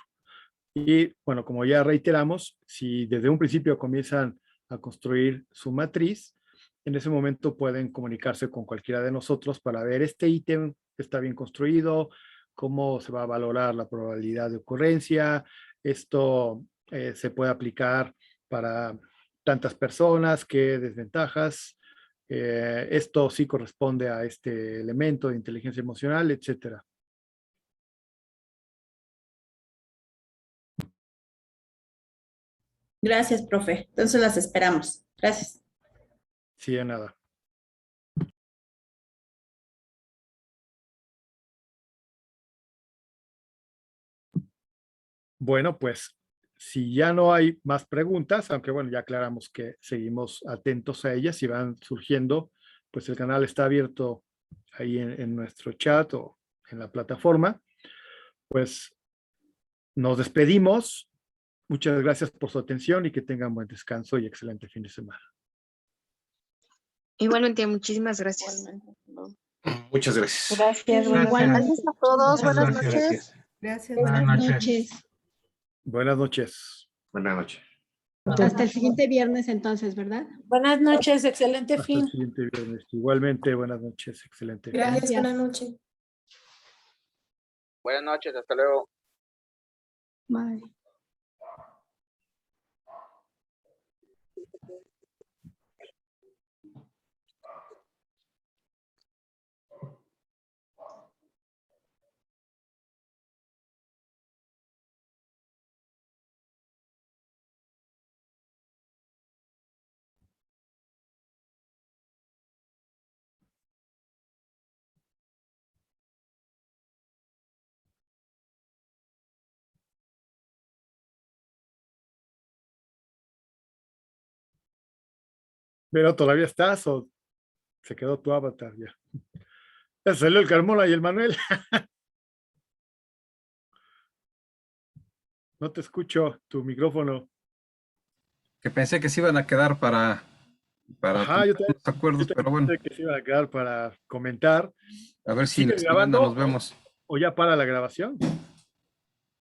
Y bueno, como ya reiteramos, si desde un principio comienzan a construir su matriz, en ese momento pueden comunicarse con cualquiera de nosotros para ver este ítem está bien construido, cómo se va a valorar la probabilidad de ocurrencia. Esto se puede aplicar para tantas personas, qué desventajas. Esto sí corresponde a este elemento de inteligencia emocional, etcétera. Gracias, profe. Entonces las esperamos. Gracias. Sí, de nada. Bueno, pues si ya no hay más preguntas, aunque bueno, ya aclaramos que seguimos atentos a ellas, si van surgiendo, pues el canal está abierto ahí en nuestro chat o en la plataforma. Pues nos despedimos. Muchas gracias por su atención y que tengan buen descanso y excelente fin de semana. Igualmente, muchísimas gracias. Muchas gracias. Gracias, buenas noches a todos. Buenas noches. Gracias, Buenas buenas noches. Buenas noches. Buenas noches. Hasta el siguiente viernes entonces, ¿verdad? Buenas noches, excelente Hasta el siguiente viernes. Igualmente, buenas noches. Excelente. Gracias, buenas noches. Buenas noches, hasta luego. Bye. Pero todavía estás o se quedó tu avatar ya. Ya salió el Carmona y el Manuel. No te escucho tu micrófono. Que pensé que se iban a quedar para Ajá, tomar los acuerdos, pero bueno, pensé que se iba a quedar para comentar. a ver si en ¿Sigue la semana grabando nos vemos. o ya para la grabación?